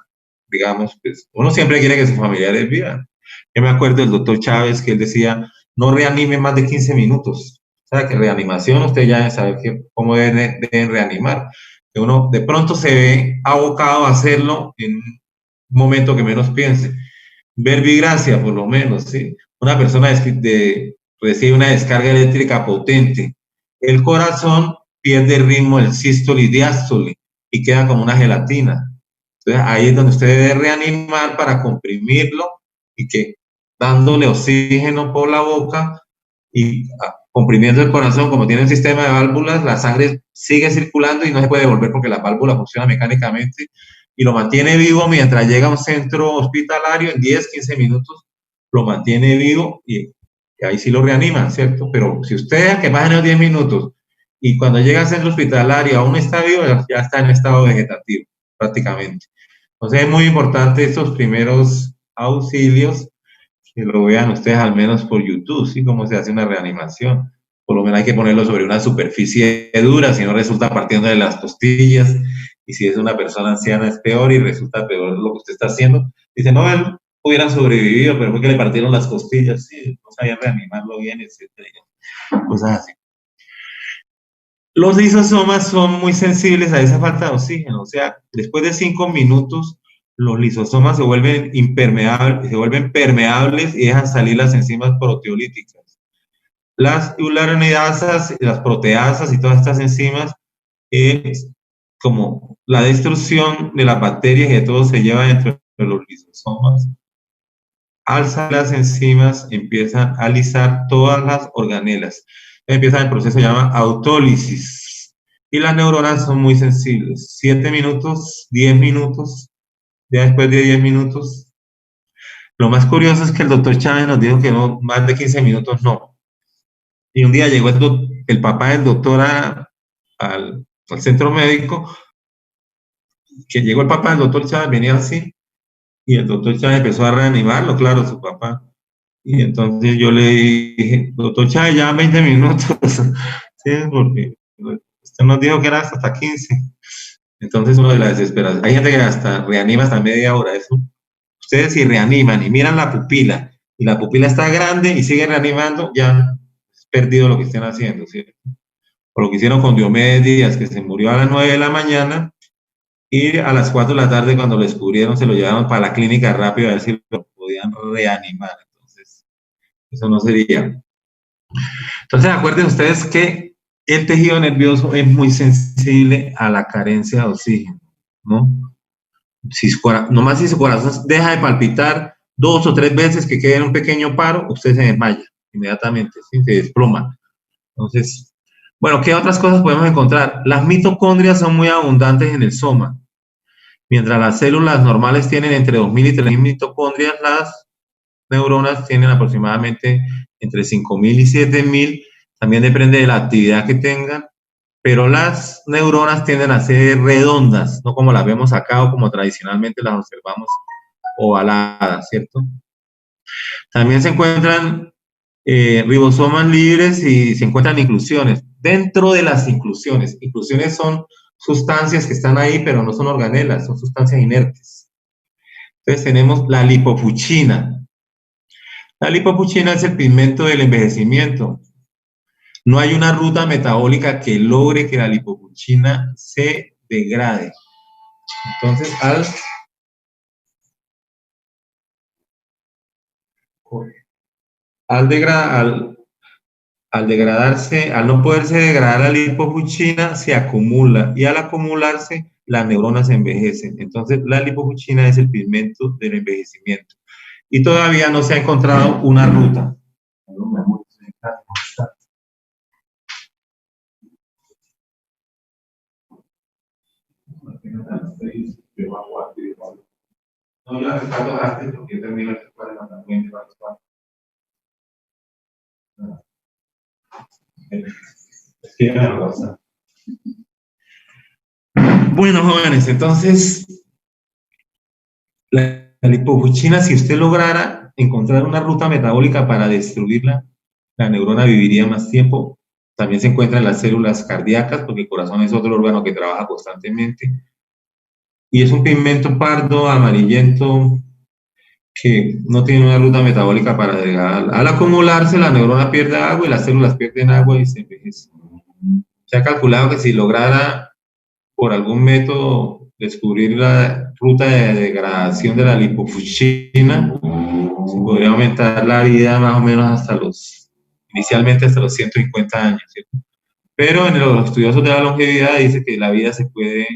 digamos, pues uno siempre quiere que sus familiares vivan. Yo me acuerdo del doctor Chávez que él decía, no reanime más de 15 minutos. O sea, que reanimación, usted ya sabe cómo deben reanimar. Que uno de pronto se ve abocado a hacerlo en un momento que menos piense. Verbigracia, por lo menos, ¿sí? Una persona recibe una descarga eléctrica potente. El corazón pierde el ritmo del sístole y diástole y queda como una gelatina. Entonces, ahí es donde usted debe reanimar para comprimirlo y que dándole oxígeno por la boca y comprimiendo el corazón, como tiene un sistema de válvulas, la sangre sigue circulando y no se puede devolver porque la válvula funciona mecánicamente y lo mantiene vivo mientras llega a un centro hospitalario en 10, 15 minutos, lo mantiene vivo y ahí sí lo reanima, ¿cierto? Pero si usted que más de 10 minutos y cuando llega al centro hospitalario aún está vivo, ya está en estado vegetativo prácticamente. Entonces es muy importante estos primeros auxilios que lo vean ustedes al menos por YouTube, ¿sí? Cómo se hace una reanimación. Por lo menos hay que ponerlo sobre una superficie dura, si no resulta partiendo de las costillas. Y si es una persona anciana es peor y resulta peor lo que usted está haciendo. Dice, no, él hubiera sobrevivido, pero fue que le partieron las costillas, sí, no sabía reanimarlo bien, etcétera. Cosas así. Los lisosomas son muy sensibles a esa falta de oxígeno, o sea, después de 5 minutos los lisosomas se vuelven impermeables, se vuelven permeables y dejan salir las enzimas proteolíticas. Las hyaluronidasas, las proteasas y todas estas enzimas, como la destrucción de las bacterias y de todo se lleva dentro de los lisosomas. Al salir las enzimas empiezan a lisar todas las organelas. Empieza el proceso que se llama autólisis. Y las neuronas son muy sensibles. 7 minutos, 10 minutos, ya después de 10 minutos. Lo más curioso es que el doctor Chávez nos dijo que no, más de 15 minutos no. Y un día llegó el papá del doctor al centro médico, que llegó el papá del doctor Chávez, venía así, y el doctor Chávez empezó a reanimarlo, claro, su papá. Y entonces yo le dije, doctor Chávez, ya 20 minutos, ¿sí? Porque Usted nos dijo que era hasta 15. Entonces, uno de la desesperación. Hay gente que hasta reanima hasta media hora. Eso. Ustedes si reaniman y miran la pupila, y la pupila está grande y sigue reanimando, ya han perdido lo que estén haciendo, ¿cierto? Por lo que hicieron con Diomedes Díaz, que se murió a las 9 de la mañana, y a las 4 de la tarde, cuando lo descubrieron, se lo llevaron para la clínica rápido a ver si lo podían reanimar. Entonces, eso no sería. Entonces, acuérdense ustedes que el tejido nervioso es muy sensible a la carencia de oxígeno, ¿no? Nomás si su corazón deja de palpitar 2 o 3 veces, que quede en un pequeño paro, usted se desmaya inmediatamente, ¿sí? Se desploma. Entonces, bueno, ¿qué otras cosas podemos encontrar? Las mitocondrias son muy abundantes en el soma. Mientras las células normales tienen entre 2.000 y 3.000 mitocondrias, las neuronas tienen aproximadamente entre 5.000 y 7.000. También depende de la actividad que tengan, pero las neuronas tienden a ser redondas, no como las vemos acá o como tradicionalmente las observamos ovaladas, ¿cierto? También se encuentran ribosomas libres y se encuentran inclusiones. Dentro de las inclusiones son sustancias que están ahí, pero no son organelas, son sustancias inertes. Entonces tenemos la lipofuchina. La lipofuchina es el pigmento del envejecimiento. No hay una ruta metabólica que logre que la lipofuchina se degrade. Entonces, al degradarse, al no poderse degradar la lipofuchina, se acumula, y al acumularse, las neuronas se envejecen. Entonces, la lipofuchina es el pigmento del envejecimiento. Y todavía no se ha encontrado una ruta. No, yo la rescato antes porque termino el cuadro también. Bueno, jóvenes, entonces, la lipofuchina, si usted lograra encontrar una ruta metabólica para destruirla, la neurona viviría más tiempo. También se encuentra en las células cardíacas, porque el corazón es otro órgano que trabaja constantemente. Y es un pigmento pardo, amarillento, que no tiene una ruta metabólica para degradarla. Al acumularse, la neurona pierde agua y las células pierden agua y se envejecen. Se ha calculado que si lograra, por algún método, descubrir la ruta de degradación de la lipofuchina, se podría aumentar la vida más o menos inicialmente hasta los 150 años, ¿cierto? Pero en los estudiosos de la longevidad dice que la vida se puede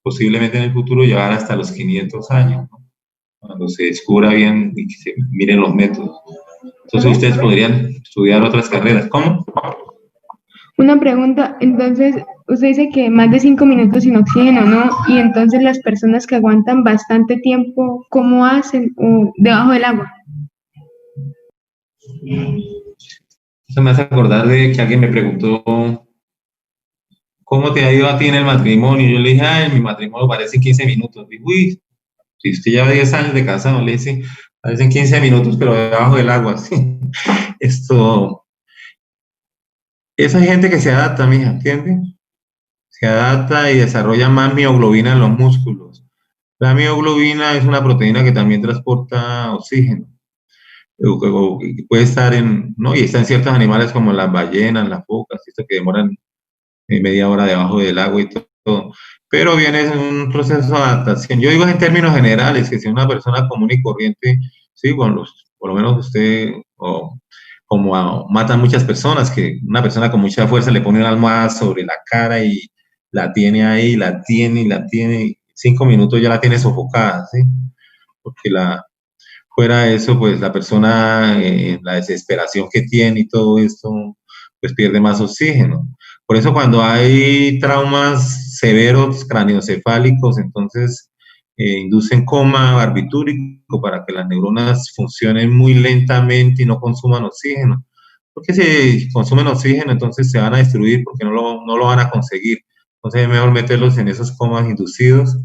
posiblemente en el futuro llevar hasta los 500 años, ¿no? Cuando se descubra bien y que se miren los métodos. Entonces ustedes podrían estudiar otras carreras. ¿Cómo? Una pregunta, entonces, usted dice que más de 5 minutos sin oxígeno, ¿no? Y entonces las personas que aguantan bastante tiempo, ¿cómo hacen debajo del agua? Eso me hace acordar de que alguien me preguntó, ¿cómo te ha ido a ti en el matrimonio? Yo le dije, en mi matrimonio parecen 15 minutos. Dije, uy, si usted lleva 10 años de casado, le dice, parecen 15 minutos, pero debajo del agua, sí. Esa gente que se adapta, mija, ¿entiende? Se adapta y desarrolla más mioglobina en los músculos. La mioglobina es una proteína que también transporta oxígeno. Puede estar ¿no? Y está en ciertos animales como las ballenas, las focas, esto que demoran media hora debajo del agua y todo. Pero viene en un proceso de adaptación. Yo digo en términos generales, que si una persona común y corriente, sí, por lo menos usted, como matan muchas personas, que una persona con mucha fuerza le pone una almohada sobre la cara y la tiene ahí, la tiene, 5 minutos ya la tiene sofocada, ¿sí? Porque fuera de eso, pues la persona, la desesperación que tiene y todo esto, pues pierde más oxígeno. Por eso cuando hay traumas severos craneoencefálicos, entonces inducen coma barbitúrico para que las neuronas funcionen muy lentamente y no consuman oxígeno. Porque si consumen oxígeno, entonces se van a destruir porque no lo van a conseguir. Entonces es mejor meterlos en esos comas inducidos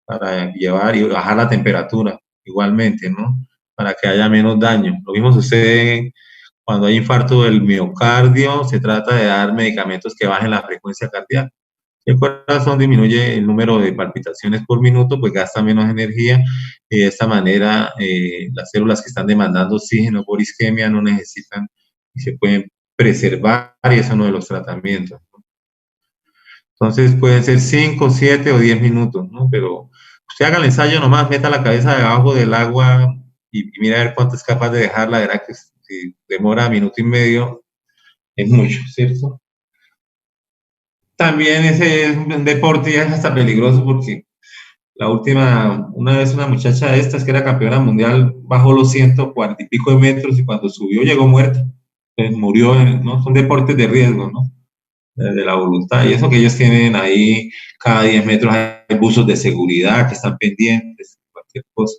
para llevar y bajar la temperatura igualmente, ¿no? Para que haya menos daño. Lo mismo sucede Cuando hay infarto del miocardio, se trata de dar medicamentos que bajen la frecuencia cardíaca. Si el corazón disminuye el número de palpitaciones por minuto, pues gasta menos energía y de esta manera las células que están demandando oxígeno por isquemia no necesitan y se pueden preservar, y eso es uno de los tratamientos, ¿no? Entonces pueden ser 5, 7 o 10 minutos, ¿no? Pero usted haga el ensayo nomás, meta la cabeza debajo del agua y mira a ver cuánto es capaz de dejarla. Verá que si demora minuto y medio, es mucho, ¿cierto? También ese es un deporte y es hasta peligroso porque una vez una muchacha de estas que era campeona mundial bajó los 140 y pico de metros y cuando subió llegó muerta. Entonces murió, ¿no? Son deportes de riesgo, ¿no? De la voluntad. Y eso que ellos tienen ahí, cada 10 metros hay buzos de seguridad que están pendientes, cualquier cosa.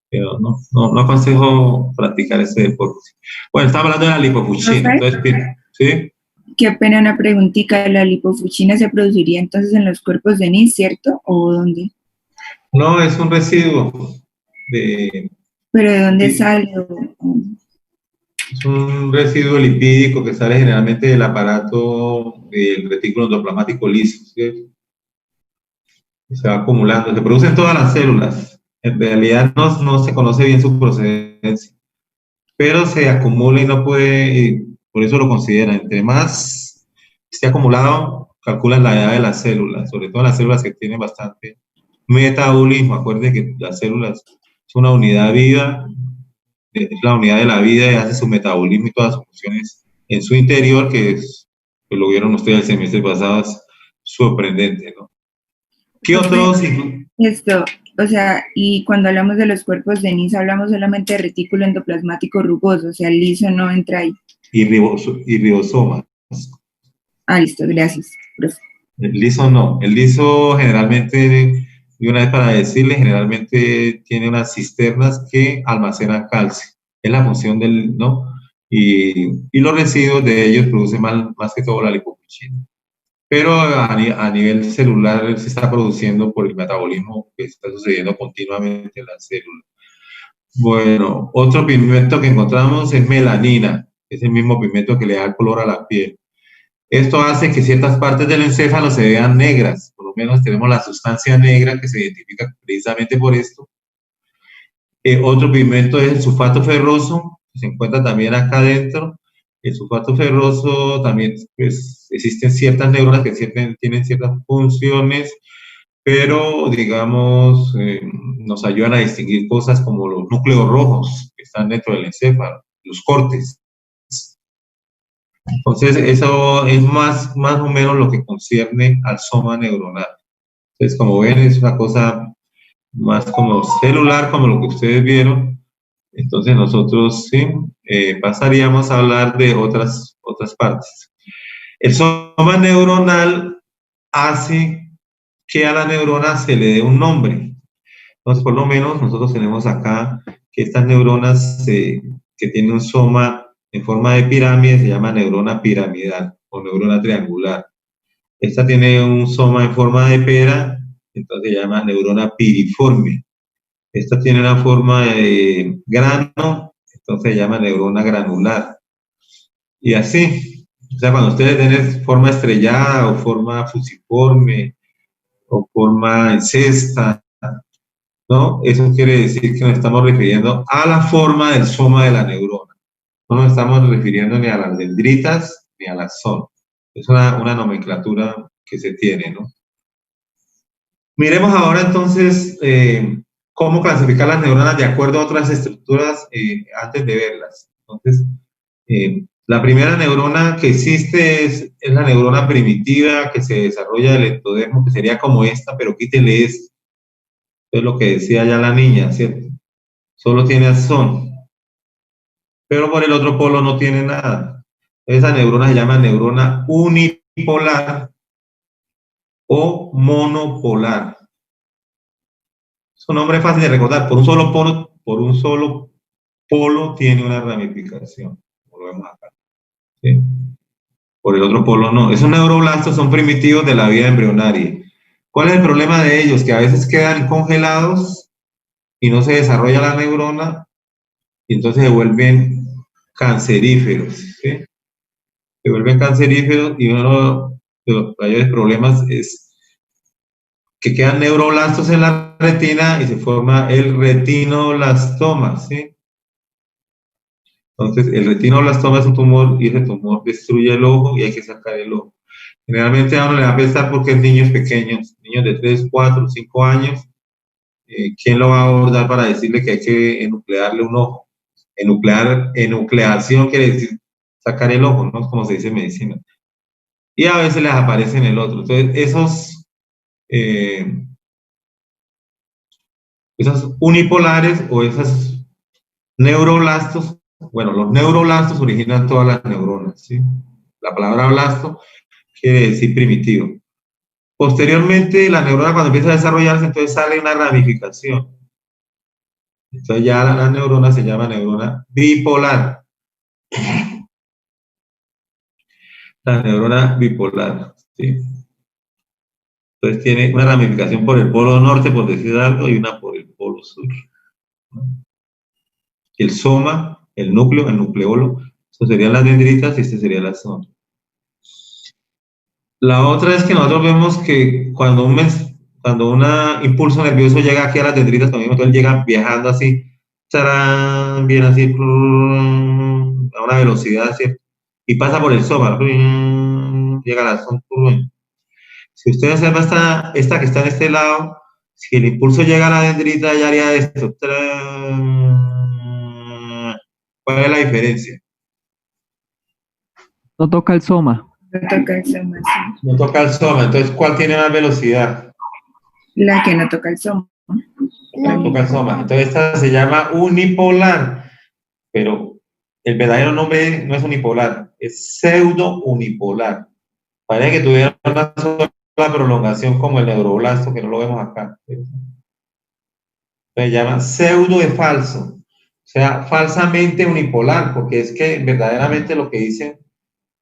Pero no aconsejo practicar ese deporte. Bueno, estaba hablando de la lipofucina. Entonces, ¿sí? Qué pena, una preguntita. ¿La lipofucina se produciría entonces en los cuerpos de NIS, cierto? ¿O dónde? No, es un residuo de... ¿Pero de dónde sale? Es un residuo lipídico que sale generalmente del aparato del retículo endoplasmático liso, ¿sí? Se va acumulando, se produce en todas las células. En realidad no se conoce bien su procedencia, pero se acumula y no puede, por eso lo consideran. Entre más esté acumulado, calculan la edad de las células, sobre todo las células que tienen bastante metabolismo. Acuérdense que las células son una unidad viva, es la unidad de la vida y hace su metabolismo y todas sus funciones en su interior, que es, pues lo vieron ustedes el semestre pasado, es sorprendente, ¿no? ¿Qué otros? Esto, o sea, y cuando hablamos de los cuerpos de NIS, hablamos solamente de retículo endoplasmático rugoso, o sea, el liso no entra ahí. Y ribosomas. Ah, listo, gracias, profe. El liso no. El liso generalmente, y una vez para decirle, generalmente tiene unas cisternas que almacenan calcio. Es la función del, ¿no? Y los residuos de ellos producen más que todo la lipofucina. Pero a nivel celular se está produciendo por el metabolismo que está sucediendo continuamente en las células. Bueno, otro pigmento que encontramos es melanina. Es el mismo pigmento que le da el color a la piel. Esto hace que ciertas partes del encéfalo se vean negras. Por lo menos tenemos la sustancia negra que se identifica precisamente por esto. Otro pigmento es el sulfato ferroso, que se encuentra también acá adentro. El sulfato ferroso también, pues, existen ciertas neuronas que tienen ciertas funciones, pero, digamos, nos ayudan a distinguir cosas como los núcleos rojos que están dentro del encéfalo, los cortes. Entonces, eso es más o menos lo que concierne al soma neuronal. Entonces, como ven, es una cosa más como celular, como lo que ustedes vieron. Entonces, nosotros sí pasaríamos a hablar de otras partes. El soma neuronal hace que a la neurona se le dé un nombre. Entonces, por lo menos, nosotros tenemos acá que estas neuronas que tienen un soma en forma de pirámide se llama neurona piramidal o neurona triangular. Esta tiene un soma en forma de pera, entonces se llama neurona piriforme. Esta tiene una forma de grano, entonces se llama neurona granular. Y así, o sea, cuando ustedes tienen forma estrellada o forma fusiforme o forma en cesta, ¿no? Eso quiere decir que nos estamos refiriendo a la forma del soma de la neurona. No nos estamos refiriendo ni a las dendritas ni a la zona. Es una nomenclatura que se tiene, ¿no? Miremos ahora entonces cómo clasificar las neuronas de acuerdo a otras estructuras antes de verlas. Entonces, la primera neurona que existe es la neurona primitiva que se desarrolla del ectodermo, que sería como esta, pero quítele esto. Es lo que decía ya la niña, ¿cierto? Solo tiene axón, pero por el otro polo no tiene nada. Esa neurona se llama neurona unipolar o monopolar. Su nombre es fácil de recordar. Por un solo polo tiene una ramificación. Como lo vemos acá. ¿Sí? Por el otro polo no. Esos neuroblastos son primitivos de la vida embrionaria. ¿Cuál es el problema de ellos? Que a veces quedan congelados y no se desarrolla la neurona y entonces se vuelven canceríferos, ¿sí? Se vuelven canceríferos y uno de los mayores problemas es que quedan neuroblastos en la retina y se forma el retinoblastoma, ¿sí? Entonces, el retinoblastoma es un tumor y ese tumor destruye el ojo y hay que sacar el ojo. Generalmente a uno le va a pensar porque es niños pequeños, niños de 3, 4, 5 años. ¿Quién lo va a abordar para decirle que hay que enuclearle un ojo? Enucleación quiere decir sacar el ojo, ¿no? Es como se dice en medicina. Y a veces les aparece en el otro. Entonces, esos unipolares o esos neuroblastos, bueno, los neuroblastos originan todas las neuronas, ¿sí? La palabra blasto quiere decir primitivo. Posteriormente, la neurona cuando empieza a desarrollarse, entonces sale una ramificación. Entonces ya la neurona se llama neurona bipolar. La neurona bipolar, ¿sí? Entonces tiene una ramificación por el polo norte, por decir algo, y una por el polo sur, ¿no? El soma, el núcleo, el nucleolo, eso serían las dendritas y este sería la zona. La otra es que nosotros vemos que cuando un impulso nervioso llega aquí a las dendritas, también entonces llega viajando así, charán, bien así, a una velocidad, ¿cierto? Y pasa por el soma, ¿no? Llega a la zona. Si usted observa esta que está en este lado, si el impulso llega a la dendrita, ya haría esto. ¿Cuál es la diferencia? No toca el soma. No toca el soma, sí. No toca el soma, entonces ¿cuál tiene más velocidad? La que no toca el soma. No toca el soma. Entonces esta se llama unipolar, pero el verdadero nombre no es unipolar, es pseudo unipolar. Parece que tuviera una sola prolongación como el neuroblasto, que no lo vemos acá. Se llama pseudo de falso, o sea, falsamente unipolar, porque es que verdaderamente lo que dicen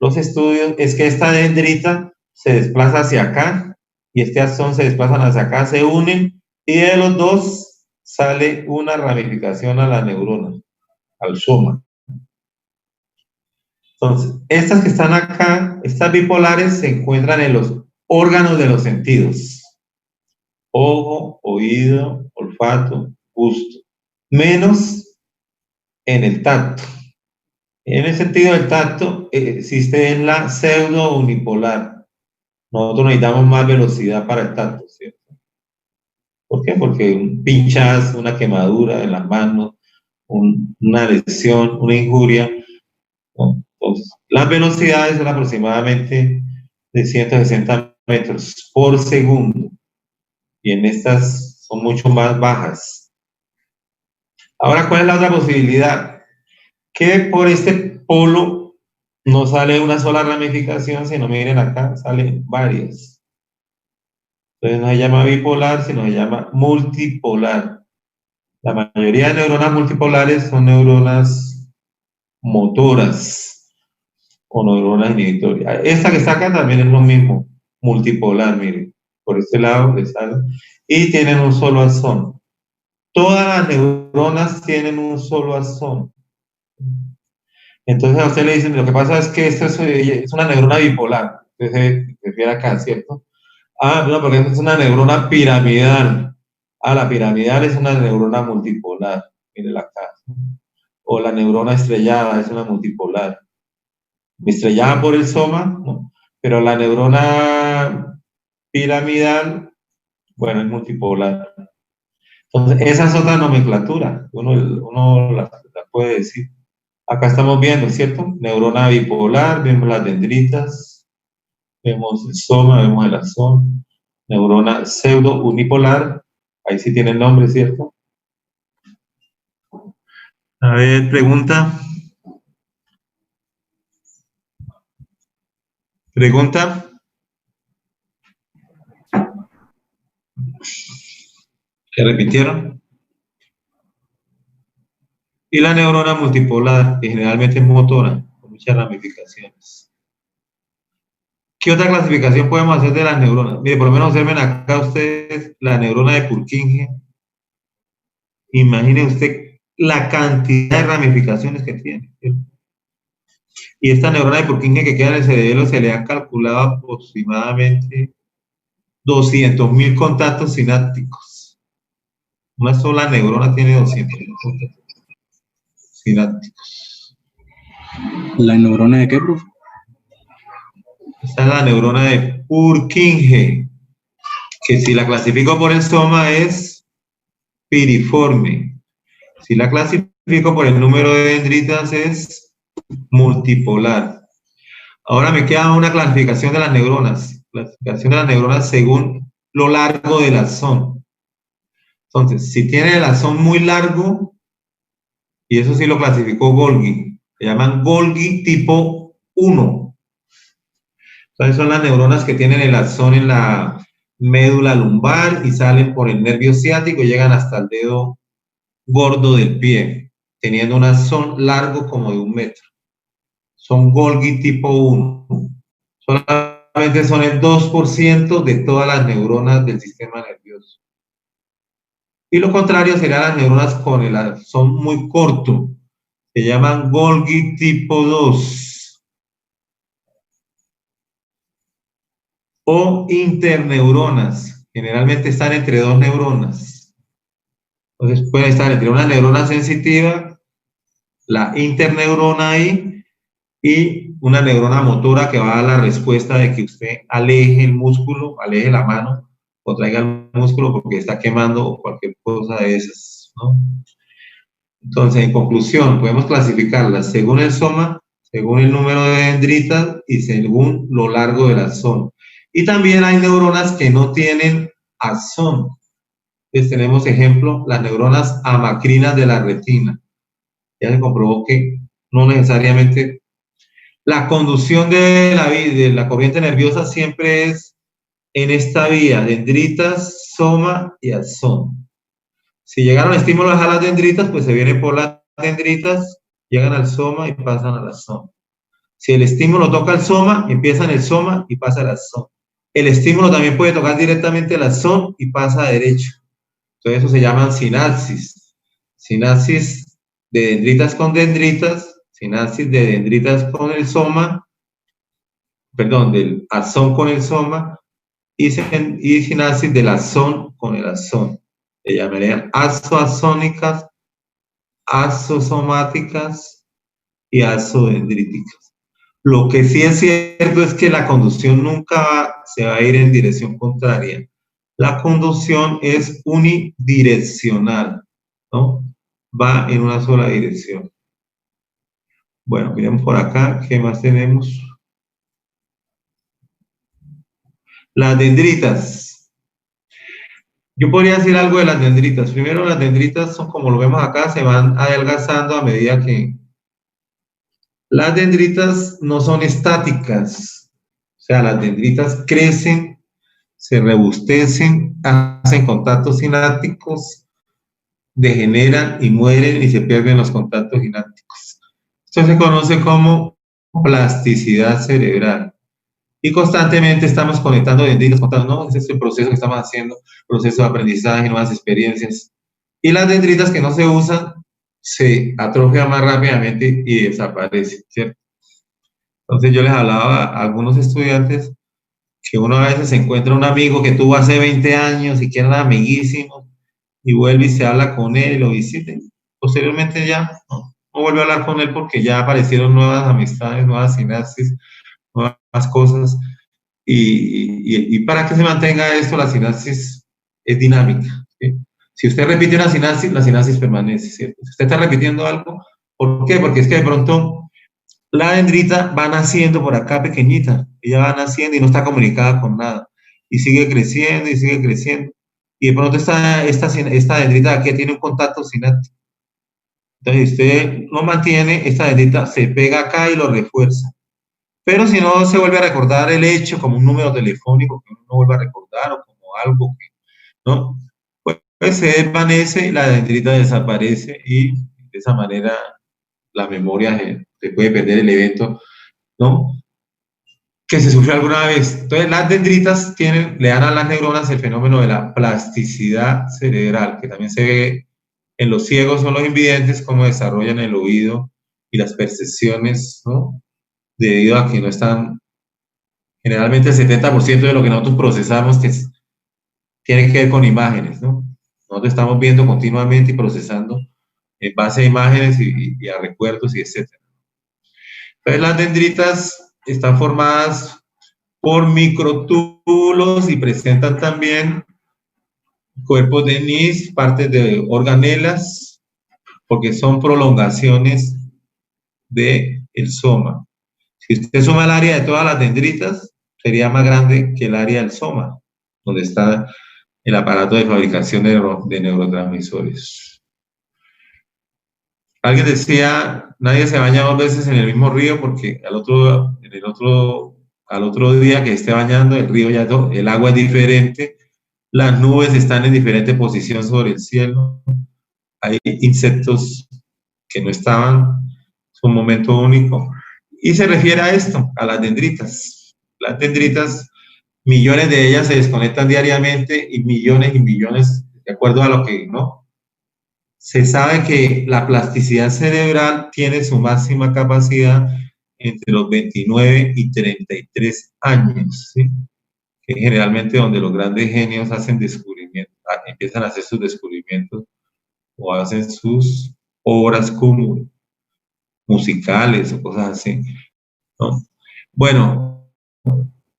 los estudios es que esta dendrita se desplaza hacia acá y este axón se desplazan hacia acá, se unen y de los dos sale una ramificación a la neurona, al soma. Entonces, estas que están acá, estas bipolares, se encuentran en los órganos de los sentidos. Ojo, oído, olfato, gusto. Menos en el tacto. En el sentido del tacto, existe en la pseudo unipolar. Nosotros necesitamos más velocidad para el tacto, ¿cierto? ¿Por qué? Porque un pinchazo, una quemadura en las manos, una lesión, una injuria, ¿no? Entonces, las velocidades son aproximadamente de 160 metros por segundo. Y en estas son mucho más bajas. Ahora, ¿cuál es la otra posibilidad? Que por este polo no sale una sola ramificación, sino miren acá, salen varias. Entonces no se llama bipolar, sino se llama multipolar. La mayoría de neuronas multipolares son neuronas motoras o neuronas inhibitorias. Esta que está acá también es lo mismo, multipolar, miren. Por este lado le sale. Y tienen un solo axón. Todas las neuronas tienen un solo axón. Entonces a usted le dicen, lo que pasa es que esto es una neurona bipolar. Entonces se refiere acá, ¿cierto? Ah, no, porque es una neurona piramidal. Ah, la piramidal es una neurona multipolar. Mírela acá. O la neurona estrellada es una multipolar. Estrellada por el soma, ¿no? Pero la neurona piramidal, bueno, es multipolar. Entonces, esa es otra nomenclatura. Uno la puede decir. Acá estamos viendo, ¿cierto? Neurona bipolar, vemos las dendritas, vemos el soma, vemos el axón. Neurona pseudo unipolar, ahí sí tiene el nombre, ¿cierto? A ver, pregunta. ¿Pregunta? ¿Qué repitieron? Y la neurona multipolar, que generalmente es motora, con muchas ramificaciones. ¿Qué otra clasificación podemos hacer de las neuronas? Mire, por lo menos observen acá ustedes la neurona de Purkinje. Imagine usted la cantidad de ramificaciones que tiene. Y esta neurona de Purkinje que queda en el cerebelo se le han calculado aproximadamente 200.000 contactos sinápticos. Una sola neurona tiene 200.000 contactos sinápticos. ¿La neurona de qué, profe? Esta es la neurona de Purkinje, que si la clasifico por el soma es piriforme. Si la clasifico por el número de dendritas es multipolar. Ahora me queda una clasificación de las neuronas. Clasificación de las neuronas según lo largo del axón. Entonces, si tiene el axón muy largo, y eso sí lo clasificó Golgi, se llaman Golgi tipo 1. Entonces son las neuronas que tienen el axón en la médula lumbar y salen por el nervio ciático y llegan hasta el dedo gordo del pie, teniendo un axón largo como de 1 metro. Son Golgi tipo 1. Solamente son el 2% de todas las neuronas del sistema nervioso. Y lo contrario serían las neuronas con el axón muy corto. Se llaman Golgi tipo 2. O interneuronas. Generalmente están entre 2 neuronas. Entonces puede estar entre una neurona sensitiva, la interneurona ahí, y una neurona motora que va a dar la respuesta de que usted aleje el músculo, aleje la mano, o traiga el músculo porque está quemando o cualquier cosa de esas, ¿no? Entonces, en conclusión, podemos clasificarlas según el soma, según el número de dendritas y según lo largo del axón. Y también hay neuronas que no tienen axón. Entonces tenemos ejemplo, las neuronas amacrinas de la retina. Ya se comprobó que no necesariamente la conducción de la corriente nerviosa siempre es en esta vía, dendritas, soma y axón. Si llegaron estímulos a las dendritas, pues se vienen por las dendritas, llegan al soma y pasan al axón. Si el estímulo toca el soma, empieza en el soma y pasa al axón. El estímulo también puede tocar directamente el axón y pasa a derecho. Entonces eso se llaman sinapsis. Sinapsis de dendritas con dendritas, sinapsis de dendritas con el soma, perdón, del axón con el soma, y sinapsis del axón con el axón. Se llamarían axoaxónicas, axosomáticas y axodendríticas. Lo que sí es cierto es que la conducción nunca se va a ir en dirección contraria. La conducción es unidireccional, ¿no? Va en una sola dirección. Bueno, miremos por acá, ¿qué más tenemos? Las dendritas. Yo podría decir algo de las dendritas. Primero, las dendritas son, como lo vemos acá, se van adelgazando a medida que... Las dendritas no son estáticas. O sea, las dendritas crecen, se robustecen, hacen contactos sinápticos, degeneran y mueren y se pierden los contactos sinápticos. Esto se conoce como plasticidad cerebral. Y constantemente estamos conectando dendritas, ¿no? Ese es el proceso que estamos haciendo, proceso de aprendizaje, nuevas experiencias. Y las dendritas que no se usan se atrofian más rápidamente y desaparecen, ¿cierto? Entonces yo les hablaba a algunos estudiantes que uno a veces se encuentra un amigo que tuvo hace 20 años y que eran amiguísimos y vuelve y se habla con él y lo visita. Posteriormente ya no vuelve a hablar con él porque ya aparecieron nuevas amistades, nuevas sinapsis, nuevas cosas. Y para que se mantenga esto, la sinapsis es dinámica, ¿sí? Si usted repite una sinapsis, la sinapsis permanece, ¿cierto? Si usted está repitiendo algo, ¿por qué? Porque es que de pronto la dendrita va naciendo por acá pequeñita, ella va naciendo y no está comunicada con nada, y sigue creciendo y sigue creciendo, y de pronto esta dendrita de aquí tiene un contacto sináptico. Entonces, si usted no mantiene, esta dendrita se pega acá y lo refuerza. Pero si no se vuelve a recordar el hecho como un número telefónico que uno no vuelve a recordar o como algo que, ¿no? Pues se desvanece y la dendrita desaparece y de esa manera la memoria se puede perder el evento, ¿no? Que se sufrió alguna vez. Entonces las dendritas le dan a las neuronas el fenómeno de la plasticidad cerebral, que también se ve en los ciegos o los invidentes, cómo desarrollan el oído y las percepciones, ¿no? debido a que no están, generalmente el 70% de lo que nosotros procesamos tiene que ver con imágenes, ¿no? Nosotros estamos viendo continuamente y procesando en base a imágenes y a recuerdos y etcétera. Entonces las dendritas están formadas por microtúbulos y presentan también cuerpos de Nis, partes de organelas, porque son prolongaciones del soma. Si usted suma el área de todas las dendritas, sería más grande que el área del soma, donde está el aparato de fabricación de neurotransmisores. Alguien decía, nadie se baña 2 veces en el mismo río porque al otro día que esté bañando, el río el agua es diferente, las nubes están en diferente posición sobre el cielo, hay insectos que no estaban, es un momento único. Y se refiere a esto, a las dendritas. Las dendritas, millones de ellas se desconectan diariamente y millones, de acuerdo a lo que, ¿no? Se sabe que la plasticidad cerebral tiene su máxima capacidad entre los 29 y 33 años, ¿sí? Que es generalmente donde los grandes genios hacen descubrimientos, empiezan a hacer sus descubrimientos o hacen sus obras como musicales o cosas así, ¿no? Bueno,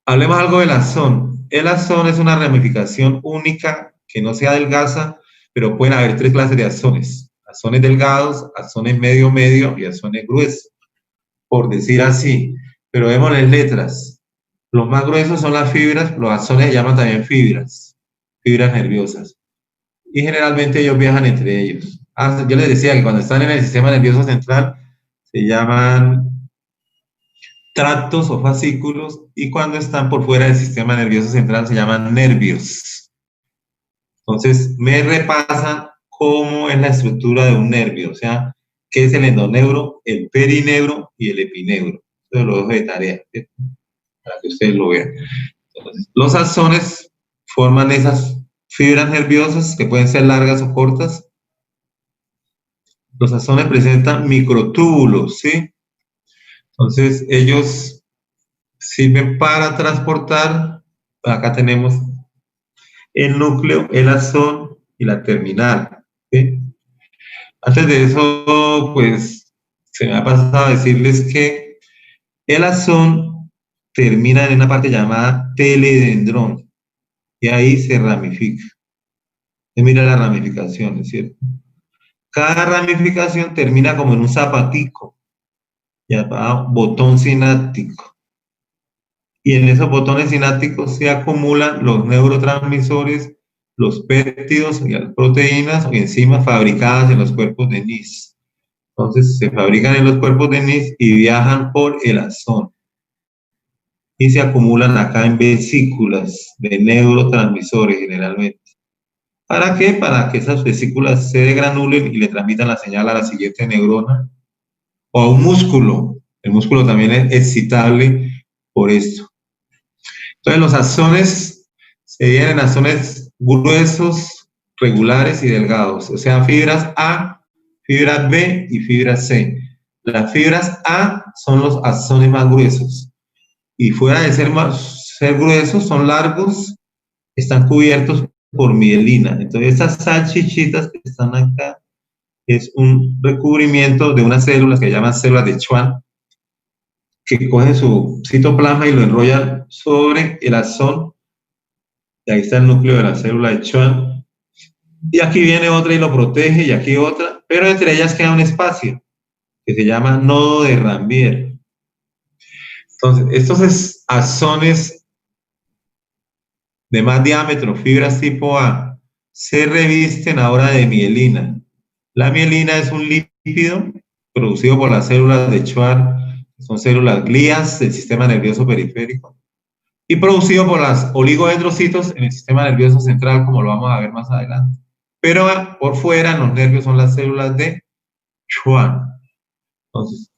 hablemos algo del azón. El azón es una ramificación única que no se adelgaza, pero pueden haber 3 clases de azones. Azones delgados, azones medio y azones gruesos, por decir así. Pero vemos las letras. Los más gruesos son las fibras, los azones se llaman también fibras nerviosas. Y generalmente ellos viajan entre ellos. Yo les decía que cuando están en el sistema nervioso central se llaman tractos o fascículos, y cuando están por fuera del sistema nervioso central se llaman nervios. Entonces, me repasan cómo es la estructura de un nervio, o sea, qué es el endoneuro, el perineuro y el epineuro. Eso lo dejo de tarea, ¿sí? Para que ustedes lo vean. Entonces, los axones forman esas fibras nerviosas que pueden ser largas o cortas. Los axones presentan microtúbulos, ¿sí? Entonces, ellos sirven para transportar, acá tenemos el núcleo, el axón y la terminal, ¿sí? Antes de eso, pues, se me ha pasado a decirles que el axón termina en una parte llamada teledendrón, y ahí se ramifica. Y mira las ramificaciones, ¿cierto? Cada ramificación termina como en un zapatico, llamado botón sináptico. Y en esos botones sinápticos se acumulan los neurotransmisores, los péptidos y las proteínas y enzimas fabricadas en los cuerpos de Nis. Entonces se fabrican en los cuerpos de Nis y viajan por el axón. Y se acumulan acá en vesículas de neurotransmisores generalmente. ¿Para qué? Para que esas vesículas se degranulen y le transmitan la señal a la siguiente neurona o a un músculo. El músculo también es excitable por esto. Entonces los axones se dividen en axones gruesos, regulares y delgados, o sea, fibras A, fibras B y fibras C. Las fibras A son los axones más gruesos y fuera de ser gruesos, son largos, están cubiertos por mielina. Entonces estas salchichitas que están acá es un recubrimiento de unas células que se llaman células de Schwann, que cogen su citoplasma y lo enrollan sobre el axón, y ahí está el núcleo de la célula de Schwann, y aquí viene otra y lo protege, y aquí otra, pero entre ellas queda un espacio, que se llama nodo de Ranvier. Entonces, estos axones de más diámetro, fibras tipo A, se revisten ahora de mielina. La mielina es un lípido producido por las células de Schwann, que son células glías del sistema nervioso periférico, y producido por las oligodendrocitos en el sistema nervioso central, como lo vamos a ver más adelante. Pero por fuera, en los nervios, son las células de Schwann. Entonces,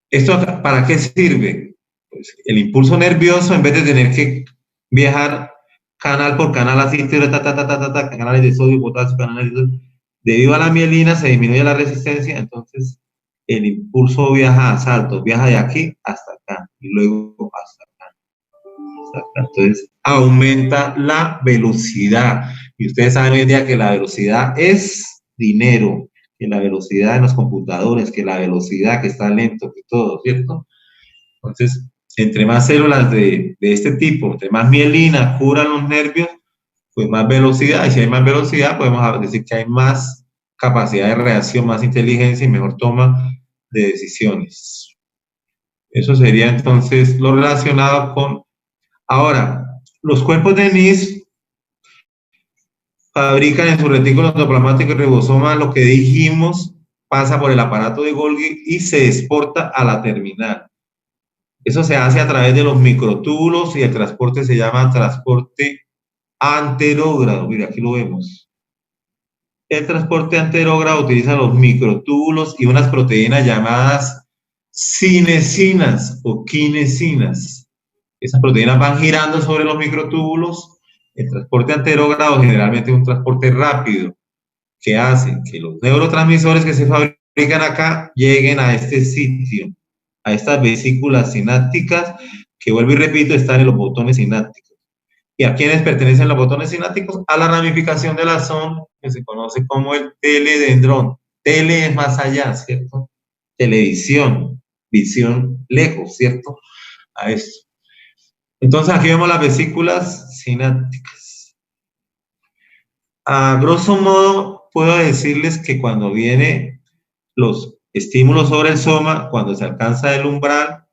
¿esto para qué sirve? Pues el impulso nervioso, en vez de tener que viajar canal por canal, así, canales de sodio, potasio, canales de sodio, debido a la mielina se disminuye la resistencia, entonces el impulso viaja a saltos, viaja de aquí hasta acá y luego hasta acá. Hasta acá. Entonces, aumenta la velocidad. Y ustedes saben hoy en día que la velocidad es dinero, que la velocidad en los computadores, que la velocidad que está lento, que todo, ¿cierto? Entonces, entre más células de este tipo, entre más mielina curan los nervios, pues más velocidad. Y si hay más velocidad, podemos decir que hay más capacidad de reacción, más inteligencia y mejor toma de decisiones. Eso sería entonces lo relacionado con... Ahora, los cuerpos de NIS fabrican en su retículo endoplasmático y ribosoma lo que dijimos, pasa por el aparato de Golgi y se exporta a la terminal. Eso se hace a través de los microtúbulos y el transporte se llama transporte anterógrado. Mira, aquí lo vemos. El transporte anterógrado utiliza los microtúbulos y unas proteínas llamadas cinesinas o kinesinas. Esas proteínas van girando sobre los microtúbulos. El transporte anterógrado generalmente es un transporte rápido que hace que los neurotransmisores que se fabrican acá lleguen a este sitio, a estas vesículas sinápticas, que vuelvo y repito, están en los botones sinápticos. ¿Y a quiénes pertenecen los botones sinápticos? A la ramificación del axón, que se conoce como el teledendrón. Tele es más allá, ¿cierto? Televisión, visión lejos, ¿cierto? A esto. Entonces aquí vemos las vesículas sinápticas. A grosso modo, puedo decirles que cuando vienen los estímulos sobre el soma, cuando se alcanza el umbral,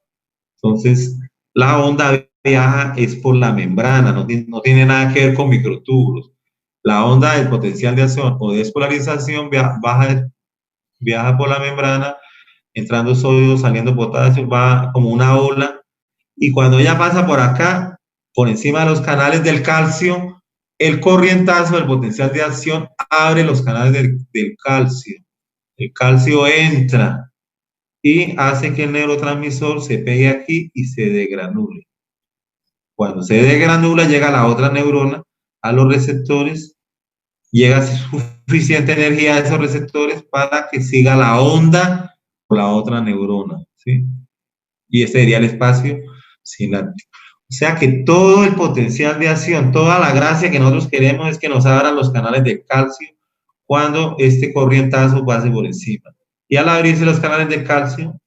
entonces la onda viaja es por la membrana, no tiene nada que ver con microtúbulos. La onda del potencial de acción o despolarización viaja por la membrana, entrando sodio, saliendo potasio, va como una ola, y cuando ella pasa por acá, por encima de los canales del calcio, el corrientazo del potencial de acción abre los canales del calcio. El calcio entra y hace que el neurotransmisor se pegue aquí y se degranule. Cuando se degranula, llega la otra neurona a los receptores, llega suficiente energía a esos receptores para que siga la onda por la otra neurona, ¿sí? Y ese sería el espacio sináptico. O sea que todo el potencial de acción, toda la gracia que nosotros queremos es que nos abran los canales de calcio cuando este corrientazo pase por encima. Y al abrirse los canales de calcio,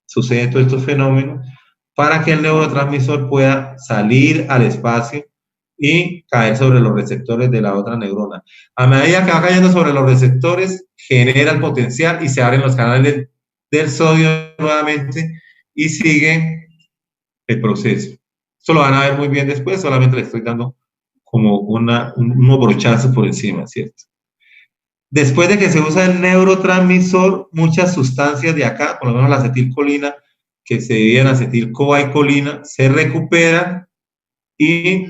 suceden todos estos fenómenos para que el neurotransmisor pueda salir al espacio y caer sobre los receptores de la otra neurona. A medida que va cayendo sobre los receptores, genera el potencial y se abren los canales del sodio nuevamente y sigue el proceso. Esto lo van a ver muy bien después, solamente le estoy dando como unos brochazos por encima, ¿cierto? Después de que se usa el neurotransmisor, muchas sustancias de acá, por lo menos la acetilcolina, que se divide en acetil-CoA y colina, se recuperan y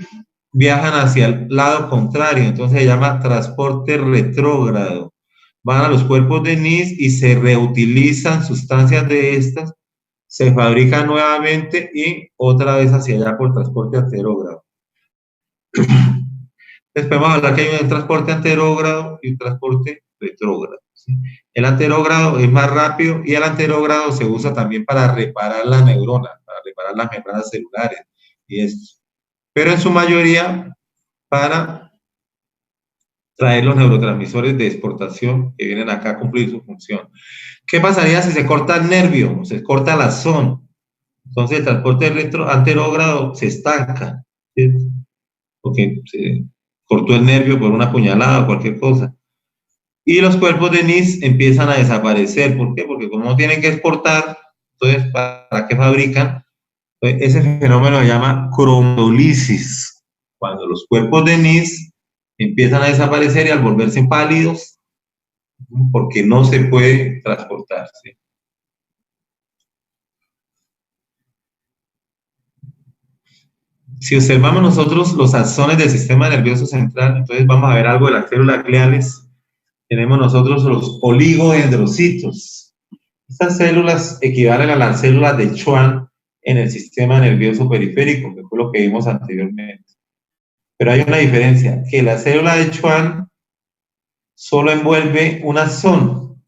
viajan hacia el lado contrario. Entonces se llama transporte retrógrado. Van a los cuerpos de NIS y se reutilizan sustancias de estas, se fabrican nuevamente y otra vez hacia allá por transporte anterógrado. Después vamos a hablar que hay un transporte anterógrado y un transporte retrógrado, ¿sí? El anterógrado es más rápido y el anterógrado se usa también para reparar las neuronas, para reparar las membranas celulares y esto. Pero en su mayoría para traer los neurotransmisores de exportación que vienen acá a cumplir su función. ¿Qué pasaría si se corta el nervio o se corta el axón? Entonces el transporte anterógrado se estanca, ¿cierto? Porque se cortó el nervio por una puñalada o cualquier cosa. Y los cuerpos de NIS empiezan a desaparecer. ¿Por qué? Porque como no tienen que exportar, entonces, ¿para qué fabrican? Pues ese fenómeno se llama cromolisis. Cuando los cuerpos de NIS empiezan a desaparecer y al volverse pálidos, porque no se puede transportar, ¿sí? Si observamos nosotros los axones del sistema nervioso central, entonces vamos a ver algo de las células gliales. Tenemos nosotros los oligodendrocitos. Estas células equivalen a las células de Schwann en el sistema nervioso periférico, que fue lo que vimos anteriormente. Pero hay una diferencia, que la célula de Schwann solo envuelve un axón,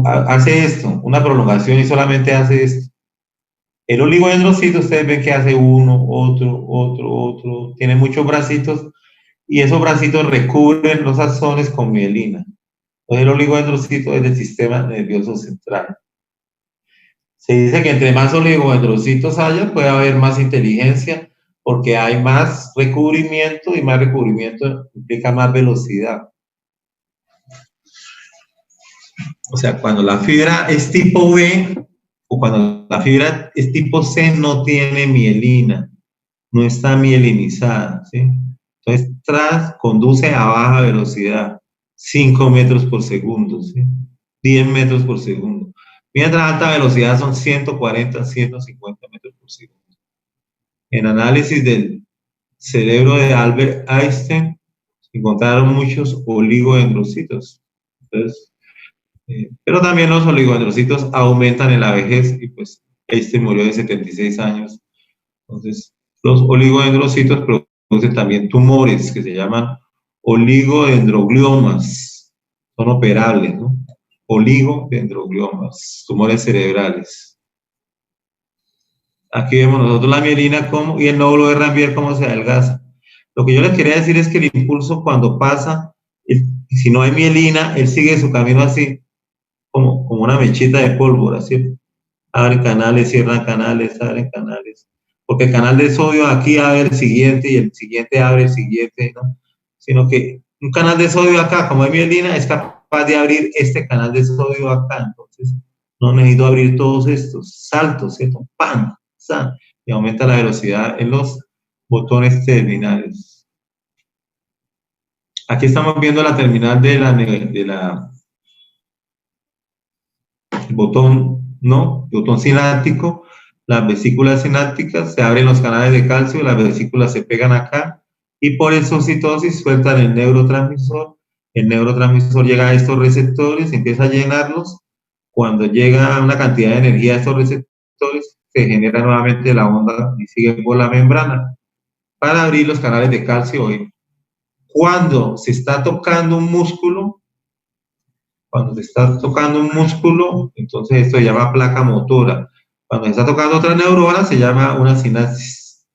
hace esto, una prolongación y solamente hace esto. El oligodendrocito, ustedes ven que hace uno, otro, tiene muchos bracitos y esos bracitos recubren los axones con mielina. Entonces el oligodendrocito es del sistema nervioso central. Se dice que entre más oligodendrocitos haya, puede haber más inteligencia porque hay más recubrimiento y más recubrimiento implica más velocidad. O sea, cuando la fibra es tipo B o cuando la fibra es tipo C no tiene mielina, no está mielinizada, ¿sí? Entonces, conduce a baja velocidad, 5 metros por segundo, ¿sí? 10 metros por segundo. Mientras alta velocidad son 140, 150 metros por segundo. En análisis del cerebro de Albert Einstein, encontraron muchos oligodendrocitos. Entonces, pero también los oligodendrocitos aumentan en la vejez y pues Einstein murió de 76 años. Entonces, los oligodendrocitos producen también tumores que se llaman oligodendrogliomas. Son operables, ¿no? Oligodendrogliomas, tumores cerebrales. Aquí vemos nosotros la mielina y el nódulo de Ranvier cómo se adelgaza. Lo que yo les quería decir es que el impulso cuando pasa, si no hay mielina, él sigue su camino así, como una mechita de pólvora, ¿sí? Abre canales, cierra canales, abre canales. Porque el canal de sodio aquí abre el siguiente y el siguiente abre el siguiente, ¿no? Sino que un canal de sodio acá, como hay mielina, es capaz de abrir este canal de sodio acá. Entonces, no necesito abrir todos estos saltos, ¿cierto? ¡Pam! ¡San! Y aumenta la velocidad en los botones terminales. Aquí estamos viendo la terminal botón sináptico, las vesículas sinápticas, se abren los canales de calcio, las vesículas se pegan acá y por exocitosis sueltan el neurotransmisor llega a estos receptores, empieza a llenarlos, cuando llega una cantidad de energía a estos receptores, se genera nuevamente la onda y sigue por la membrana para abrir los canales de calcio. Cuando se está tocando un músculo, entonces esto se llama placa motora. Cuando se está tocando otra neurona, se llama una sinapsis.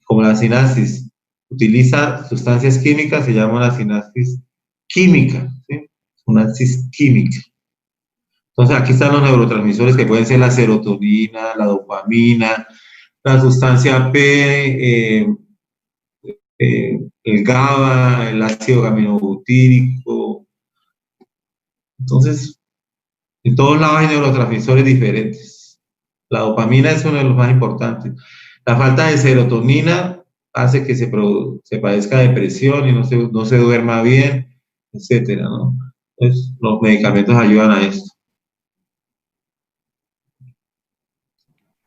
Como la sinapsis utiliza sustancias químicas, se llama una sinapsis química, ¿sí? Sinapsis química. Entonces aquí están los neurotransmisores que pueden ser la serotonina, la dopamina, la sustancia P, el GABA, el ácido aminobutírico. Entonces, en todos lados hay neurotransmisores diferentes. La dopamina es uno de los más importantes. La falta de serotonina hace que se padezca depresión y no se duerma bien, etcétera, ¿no? Entonces, los medicamentos ayudan a esto.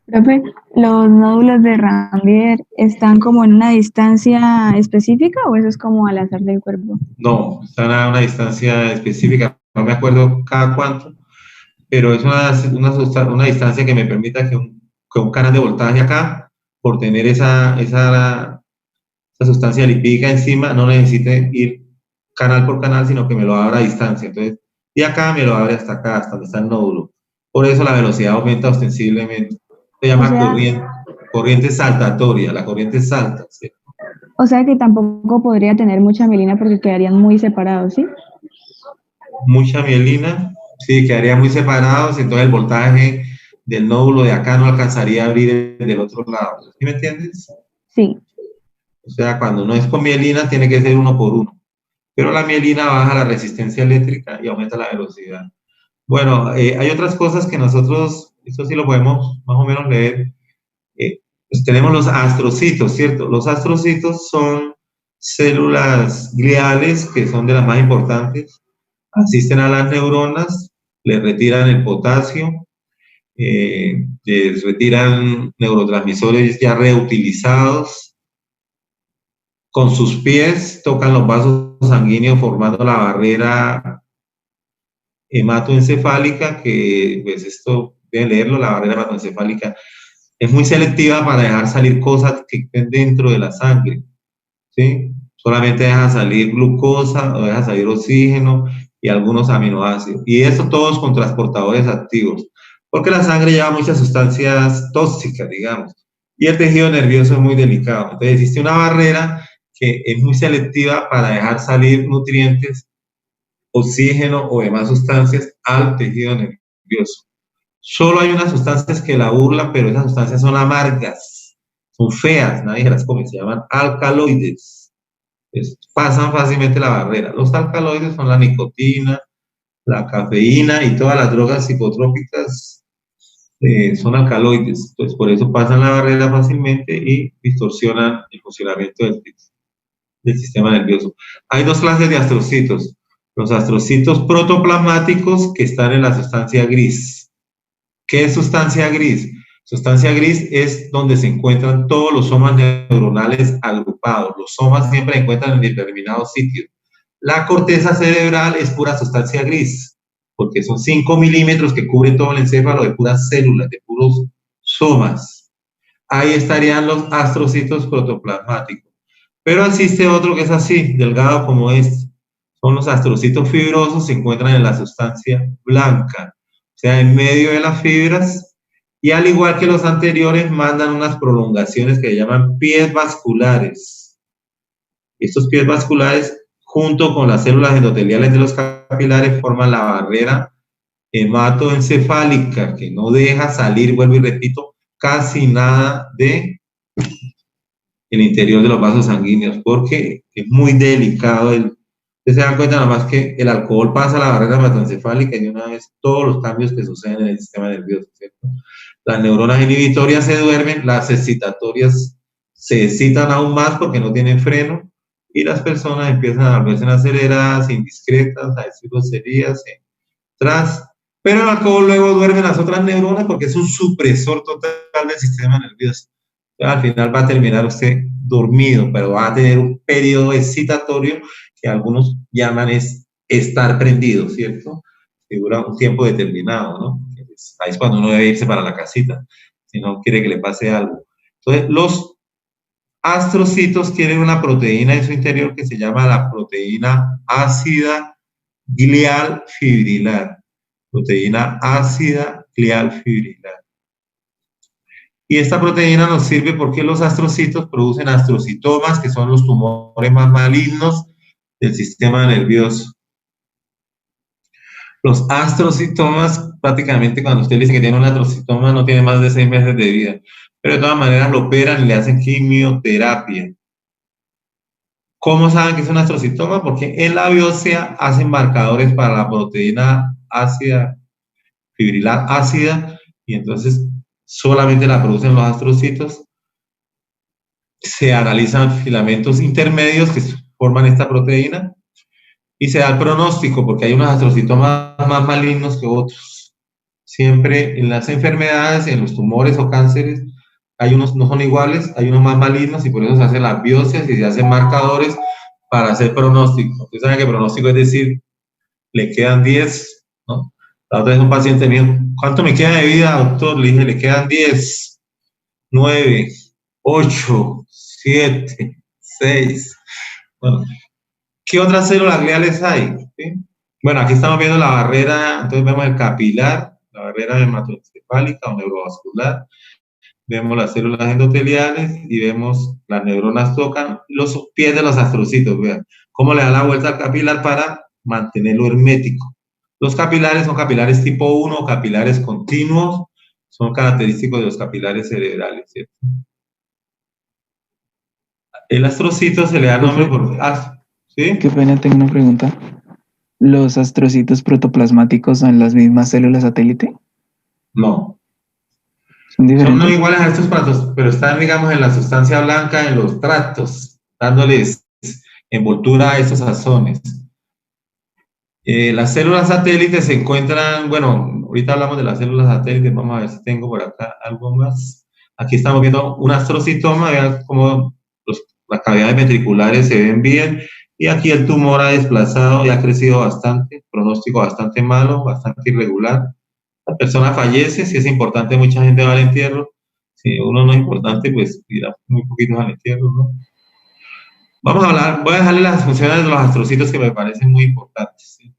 Profe, ¿los nódulos de Ranvier están como en una distancia específica o eso es como al azar del cuerpo? No, están a una distancia específica, no me acuerdo cada cuánto, pero es una distancia que me permita que un canal de voltaje acá, por tener esa sustancia lipídica encima, no necesite ir canal por canal, sino que me lo abra a distancia. Entonces, de acá me lo abre hasta acá, hasta donde está el nódulo. Por eso la velocidad aumenta ostensiblemente. Se llama corriente saltatoria, la corriente salta, ¿sí? O sea que tampoco podría tener mucha mielina porque quedarían muy separados, ¿sí? Mucha mielina, sí, quedaría muy separados, entonces el voltaje del nódulo de acá no alcanzaría a abrir del otro lado. ¿Sí me entiendes? Sí. O sea, cuando no es con mielina, tiene que ser uno por uno. Pero la mielina baja la resistencia eléctrica y aumenta la velocidad. Bueno, hay otras cosas que nosotros, esto sí lo podemos más o menos leer. Pues tenemos los astrocitos, ¿cierto? Los astrocitos son células gliales que son de las más importantes. Asisten a las neuronas, les retiran el potasio, les retiran neurotransmisores ya reutilizados. Con sus pies tocan los vasos sanguíneos formando la barrera hematoencefálica, que pues esto deben leerlo, la barrera hematoencefálica es muy selectiva para dejar salir cosas que estén dentro de la sangre, ¿sí? Solamente deja salir glucosa o deja salir oxígeno y algunos aminoácidos. Y eso todos con transportadores activos, porque la sangre lleva muchas sustancias tóxicas, digamos, y el tejido nervioso es muy delicado. Entonces existe una barrera que es muy selectiva para dejar salir nutrientes, oxígeno o demás sustancias al tejido nervioso. Solo hay unas sustancias que la burlan, pero esas sustancias son amargas, son feas, nadie las come, se llaman alcaloides. Pasan fácilmente la barrera. Los alcaloides son la nicotina, la cafeína y todas las drogas psicotrópicas son alcaloides. Entonces, por eso pasan la barrera fácilmente y distorsionan el funcionamiento del sistema nervioso. Hay dos clases de astrocitos. Los astrocitos protoplasmáticos que están en la sustancia gris. ¿Qué es sustancia gris? Sustancia gris es donde se encuentran todos los somas neuronales agrupados. Los somas siempre se encuentran en determinados sitios. La corteza cerebral es pura sustancia gris, porque son 5 milímetros que cubren todo el encéfalo de puras células, de puros somas. Ahí estarían los astrocitos protoplasmáticos. Pero existe otro que es así, delgado como este. Son los astrocitos fibrosos, se encuentran en la sustancia blanca, o sea, en medio de las fibras, y al igual que los anteriores, mandan unas prolongaciones que se llaman pies vasculares. Estos pies vasculares, junto con las células endoteliales de los capilares, forman la barrera hematoencefálica, que no deja salir, vuelvo y repito, casi nada de el interior de los vasos sanguíneos, porque es muy delicado. Ustedes se dan cuenta nada más que el alcohol pasa la barrera hematoencefálica y de una vez todos los cambios que suceden en el sistema nervioso, ¿cierto? Las neuronas inhibitorias se duermen, las excitatorias se excitan aún más porque no tienen freno y las personas empiezan a volverse aceleradas, indiscretas, a decir groserías, tras. Pero el alcohol luego duerme las otras neuronas porque es un supresor total del sistema nervioso. Al final va a terminar usted dormido, pero va a tener un periodo excitatorio que algunos llaman es estar prendido, ¿cierto? Que dura un tiempo determinado, ¿no? Ahí es cuando uno debe irse para la casita, si no quiere que le pase algo. Entonces, los astrocitos tienen una proteína en su interior que se llama la proteína ácida glial fibrilar. Proteína ácida glial fibrilar. Y esta proteína nos sirve porque los astrocitos producen astrocitomas, que son los tumores más malignos del sistema nervioso. Los astrocitomas, prácticamente cuando usted le dice que tiene un astrocitoma, no tiene más de 6 meses de vida. Pero de todas maneras lo operan y le hacen quimioterapia. ¿Cómo saben que es un astrocitoma? Porque en la biopsia hacen marcadores para la proteína ácida, fibrilar ácida, y entonces solamente la producen los astrocitos. Se analizan filamentos intermedios que forman esta proteína y se da el pronóstico, porque hay unos astrocitomas más malignos que otros. Siempre en las enfermedades, en los tumores o cánceres, hay unos no son iguales, hay unos más malignos y por eso se hacen las biopsias y se hacen marcadores para hacer pronóstico. Ustedes saben que pronóstico es decir, le quedan 10, ¿no? La otra vez un paciente mío, ¿cuánto me queda de vida, doctor? Le dije, le quedan 10, 9, 8, 7, 6. Bueno, ¿qué otras células gliales hay? ¿Sí? Bueno, aquí estamos viendo la barrera, entonces vemos el capilar, la barrera hematoencefálica o neurovascular, vemos las células endoteliales y vemos las neuronas tocan los pies de los astrocitos, vean cómo le da la vuelta al capilar para mantenerlo hermético. Los capilares son capilares tipo 1, capilares continuos, son característicos de los capilares cerebrales, ¿cierto? El astrocito se le da nombre por... ¿Sí? Qué pena, tengo una pregunta. ¿Los astrocitos protoplasmáticos son las mismas células satélite? No. ¿Son diferentes? Son no iguales a estos platos, pero están, digamos, en la sustancia blanca, en los tractos, dándoles envoltura a estos azones. Las células satélites se encuentran, bueno, ahorita hablamos de las células satélites, vamos a ver si tengo por acá algo más. Aquí estamos viendo un astrocitoma, vean cómo las cavidades ventriculares se ven bien, y aquí el tumor ha desplazado y ha crecido bastante, pronóstico bastante malo, bastante irregular. La persona fallece, si es importante mucha gente va al entierro, si uno no es importante pues irá muy poquitos al entierro, ¿no? Vamos a hablar, voy a dejarle las funciones de los astrocitos que me parecen muy importantes, ¿sí?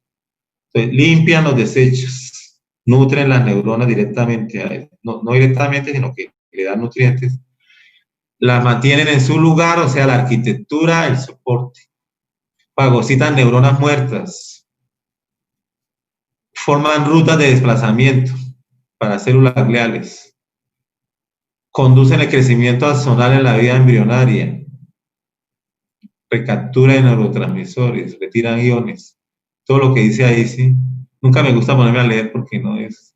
Entonces, limpian los desechos, nutren las neuronas directamente, no directamente, sino que le dan nutrientes, las mantienen en su lugar, o sea, la arquitectura, el soporte, fagocitan neuronas muertas, forman rutas de desplazamiento para células gliales, conducen el crecimiento axonal en la vida embrionaria, recaptura de neurotransmisores, retiran iones, todo lo que dice ahí, sí. Nunca me gusta ponerme a leer porque no es...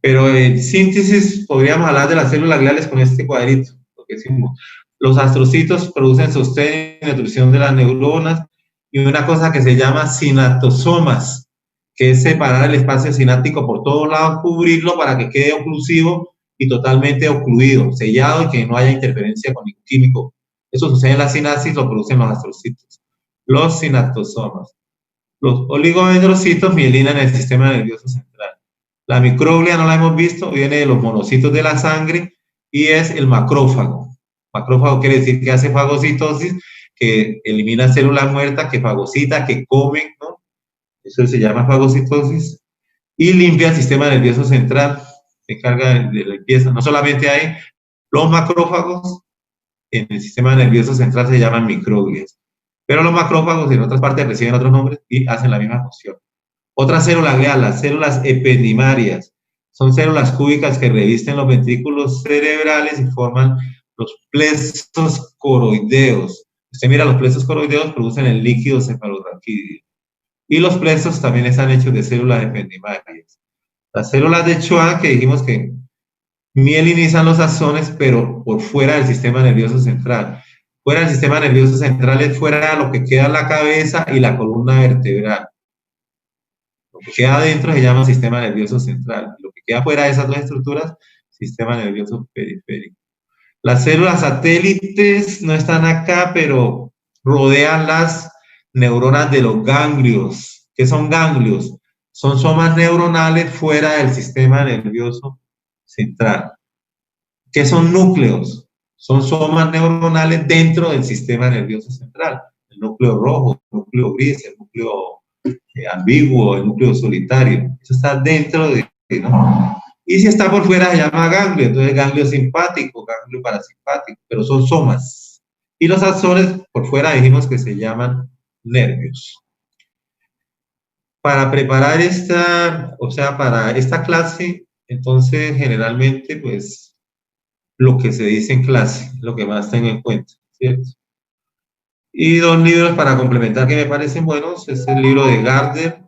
Pero en síntesis podríamos hablar de las células gliales con este cuadrito, porque decimos, los astrocitos producen sostén y nutrición de las neuronas y una cosa que se llama sinaptosomas, que es separar el espacio sináptico por todos lados, cubrirlo para que quede oclusivo y totalmente ocluido, sellado y que no haya interferencia con ningún químico. Eso sucede en la sinapsis, lo producen los astrocitos, los sinaptosomas. Los oligodendrocitos mielinan el sistema nervioso central. La microglia no la hemos visto, viene de los monocitos de la sangre y es el macrófago. Macrófago quiere decir que hace fagocitosis, que elimina células muertas, que fagocita, que comen, ¿no? Eso se llama fagocitosis. Y limpia el sistema nervioso central, se encarga de la limpieza. No solamente hay los macrófagos, en el sistema nervioso central se llaman microglias. Pero los macrófagos en otras partes reciben otros nombres y hacen la misma función. Otra célula glial, las células ependimarias, son células cúbicas que revisten los ventrículos cerebrales y forman los plexos coroideos. Usted mira, los plexos coroideos producen el líquido cefalorraquídeo. Y los plexos también están hechos de células ependimarias. Las células de Schwann, que dijimos que mielinizan los axones, pero por fuera del sistema nervioso central. Fuera del sistema nervioso central es fuera de lo que queda en la cabeza y la columna vertebral. Lo que queda adentro se llama sistema nervioso central. Lo que queda fuera de esas dos estructuras, sistema nervioso periférico. Las células satélites no están acá, pero rodean las neuronas de los ganglios. ¿Qué son ganglios? Son somas neuronales fuera del sistema nervioso central. ¿Qué son núcleos? Son somas neuronales dentro del sistema nervioso central. El núcleo rojo, el núcleo gris, el núcleo ambiguo, el núcleo solitario. Eso está dentro de, ¿no? Y si está por fuera se llama ganglio, entonces ganglio simpático, ganglio parasimpático, pero son somas. Y los axones por fuera dijimos que se llaman nervios. Para preparar para esta clase, entonces generalmente pues lo que se dice en clase, lo que más tengo en cuenta, ¿cierto? Y dos libros para complementar que me parecen buenos, es el libro de Gardner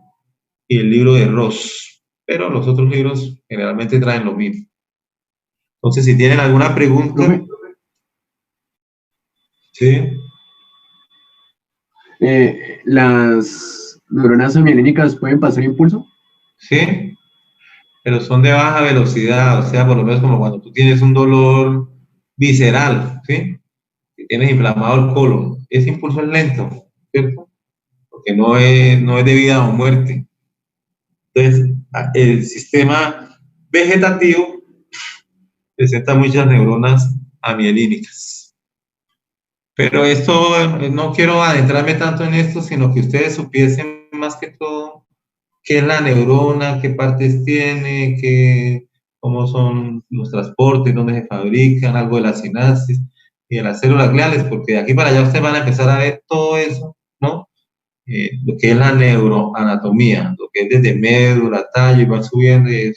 y el libro de Ross, pero los otros libros generalmente traen lo mismo. Entonces, si tienen alguna pregunta... ¿Sí? ¿Las neuronas amilénicas pueden pasar impulso? Sí, pero son de baja velocidad, o sea, por lo menos como cuando tú tienes un dolor visceral, ¿sí? Que tienes inflamado el colon, ese impulso es lento, ¿cierto? Porque no es de vida o muerte. Entonces, el sistema vegetativo presenta muchas neuronas amielínicas. Pero esto, no quiero adentrarme tanto en esto, sino que ustedes supiesen más que todo qué es la neurona, qué partes tiene, cómo son los transportes, dónde se fabrican, algo de la sinapsis y de las células gliales, porque de aquí para allá ustedes van a empezar a ver todo eso, ¿no? Lo que es la neuroanatomía, lo que es desde médula, tallo, y van subiendo, y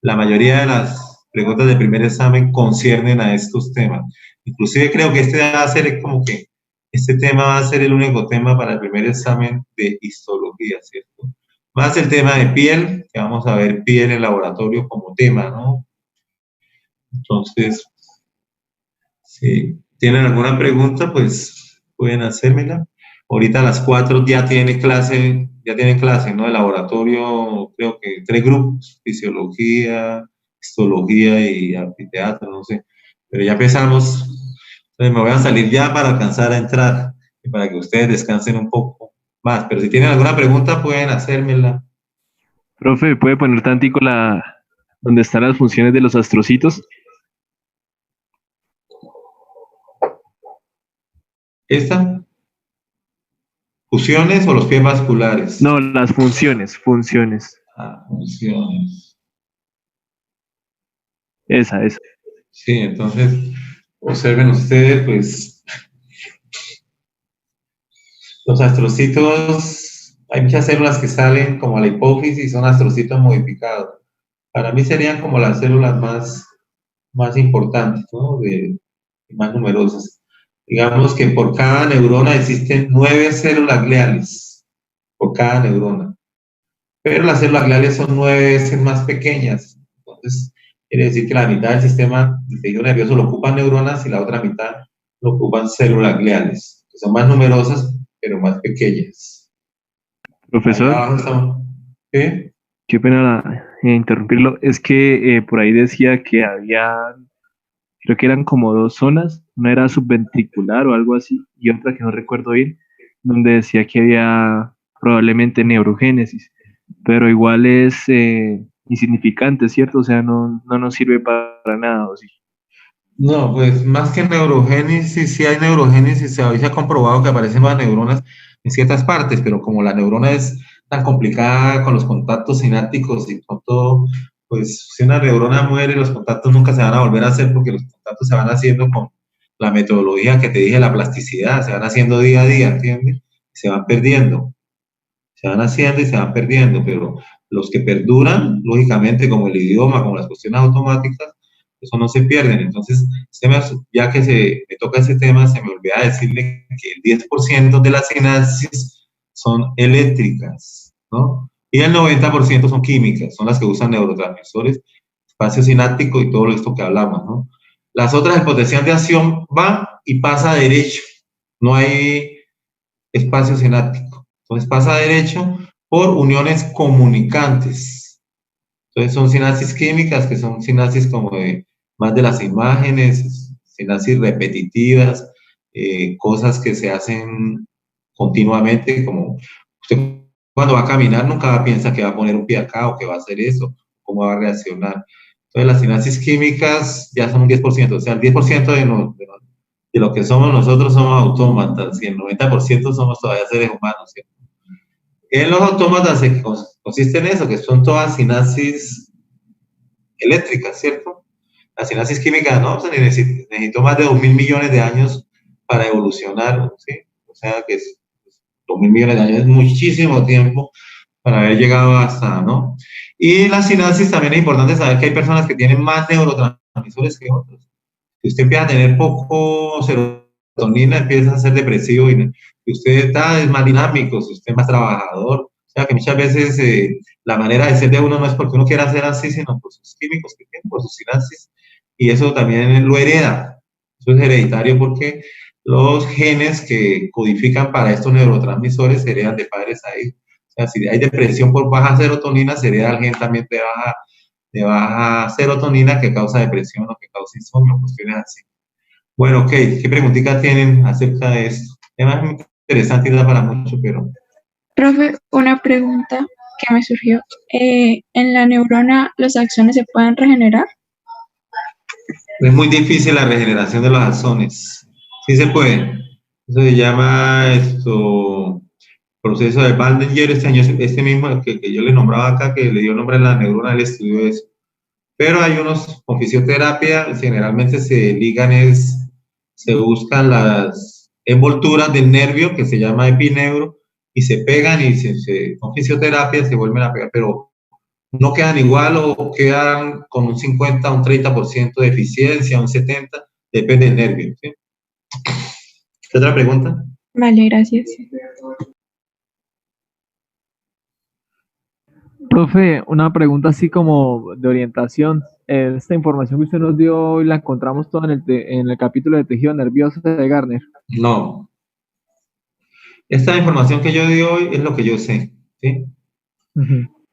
la mayoría de las preguntas del primer examen conciernen a estos temas. Inclusive creo que este tema va a ser el único tema para el primer examen de histología, ¿cierto? Más el tema de piel, que vamos a ver piel en laboratorio como tema, ¿no? Entonces, si tienen alguna pregunta, pues pueden hacérmela. Ahorita a las 4 ya tienen clase, ¿no? De laboratorio, creo que 3 grupos, fisiología, histología y anfiteatro, no sé. Pero ya empezamos, entonces me voy a salir ya para alcanzar a entrar y para que ustedes descansen un poco más. Pero si tienen alguna pregunta, pueden hacérmela. Profe, ¿puede poner tantico donde están las funciones de los astrocitos? ¿Esta? ¿Fusiones o los pies vasculares? No, las funciones. Funciones. Esa. Sí, entonces, observen ustedes, pues, los astrocitos, hay muchas células que salen como a la hipófisis, son astrocitos modificados. Para mí serían como las células más importantes, ¿no? Más numerosas. Digamos que por cada neurona existen 9 células gliales, por cada neurona. Pero las células gliales son 9 veces más pequeñas. Entonces, quiere decir que la mitad del sistema del tejido nervioso lo ocupan neuronas y la otra mitad lo ocupan células gliales, que son más numerosas, pero más pequeñas. Profesor, ¿Qué? qué pena interrumpirlo. Es que por ahí decía que había, creo que eran como 2 zonas, una era subventricular o algo así, y otra que no recuerdo bien, donde decía que había probablemente neurogénesis, pero igual es insignificante, ¿cierto? O sea, no nos sirve para nada, ¿o sí? No, pues más que neurogénesis, sí hay neurogénesis, se ha comprobado que aparecen más neuronas en ciertas partes, pero como la neurona es tan complicada con los contactos sinápticos y con todo, pues si una neurona muere, los contactos nunca se van a volver a hacer porque los contactos se van haciendo con la metodología que te dije, la plasticidad, se van haciendo día a día, ¿entiendes? Se van perdiendo, se van haciendo y se van perdiendo, pero los que perduran, lógicamente, como el idioma, como las cuestiones automáticas, eso no se pierden. Entonces, ya que me toca ese tema, se me olvida decirle que el 10% de las sinapsis son eléctricas, ¿no? Y el 90% son químicas, son las que usan neurotransmisores, espacio sináptico y todo esto que hablamos, ¿no? Las otras, el potencial de acción va y pasa derecho, no hay espacio sináptico. Entonces pasa derecho por uniones comunicantes. Entonces son sinapsis químicas, que son sinapsis como de más de las imágenes, sinapsis repetitivas, cosas que se hacen continuamente, como usted cuando va a caminar nunca piensa que va a poner un pie acá o que va a hacer eso, cómo va a reaccionar. Entonces las sinapsis químicas ya son un 10%, o sea, el 10% de lo que somos nosotros somos autómatas y el 90% somos todavía seres humanos, ¿cierto? En los autómatas consiste en eso, que son todas sinapsis eléctricas, ¿cierto? La sinapsis química, no, se necesitó más de 2.000 millones de años para evolucionar, ¿sí? O sea que 2.000 millones de años es muchísimo tiempo para haber llegado hasta, ¿no? Y la sinapsis también es importante saber que hay personas que tienen más neurotransmisores que otros. Si usted empieza a tener poco serotonina, empieza a ser depresivo y usted es más dinámico, si usted es más trabajador. O sea que muchas veces la manera de ser de uno no es porque uno quiera ser así, sino por sus químicos que tiene, por sus sinapsis. Y eso también lo hereda. Eso es hereditario porque los genes que codifican para estos neurotransmisores se heredan de padres a hijos. O sea, si hay depresión por baja serotonina, se hereda al gen también de baja serotonina que causa depresión o que causa insomnio, cuestiones así. Bueno, ok, ¿qué preguntitas tienen acerca de esto? Es muy interesante y da para mucho, pero... Profe, una pregunta que me surgió. ¿En la neurona los axones se pueden regenerar? Es muy difícil la regeneración de los axones. Sí se puede. Eso se llama proceso de Baldinger. Este mismo que yo le nombraba acá, que le dio nombre a la neurona, él estudió eso. Pero hay unos con fisioterapia, generalmente se buscan las envolturas del nervio, que se llama epineuro, y se pegan y con fisioterapia se vuelven a pegar, pero no quedan igual o quedan con un 50, un 30% de eficiencia, un 70%, depende del nervio. ¿Sí? ¿Qué otra pregunta? Vale, gracias. Profe, una pregunta así como de orientación. Esta información que usted nos dio hoy la encontramos toda en el capítulo de tejido nervioso de Garner. No. Esta información que yo di hoy es lo que yo sé, ¿sí?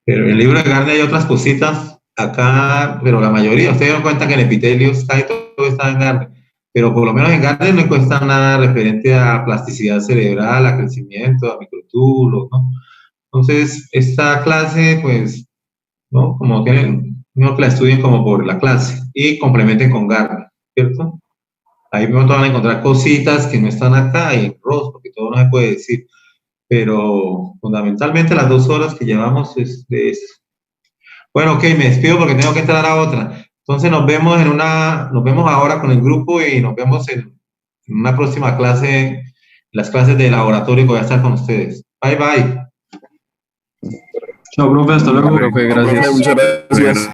Pero en el libro de Garner hay otras cositas acá, pero la mayoría, ustedes dan cuenta que en epitelio está y todo está en Garner, pero por lo menos en Garner no cuesta nada referente a plasticidad cerebral, a crecimiento, a microtúbulos, ¿no? Entonces, esta clase, pues, ¿no? Como que no que la estudien como por la clase y complementen con Garner, ¿cierto? Ahí pronto van a encontrar cositas que no están acá y en Ross, porque todo no se puede decir. pero fundamentalmente las 2 horas que llevamos es de eso. Bueno, ok, me despido porque tengo que entrar a otra. Entonces nos vemos ahora con el grupo y nos vemos en una próxima clase, las clases de laboratorio que voy a estar con ustedes. Bye, bye. Chao, profe, hasta luego. Profe, gracias. Muchas gracias.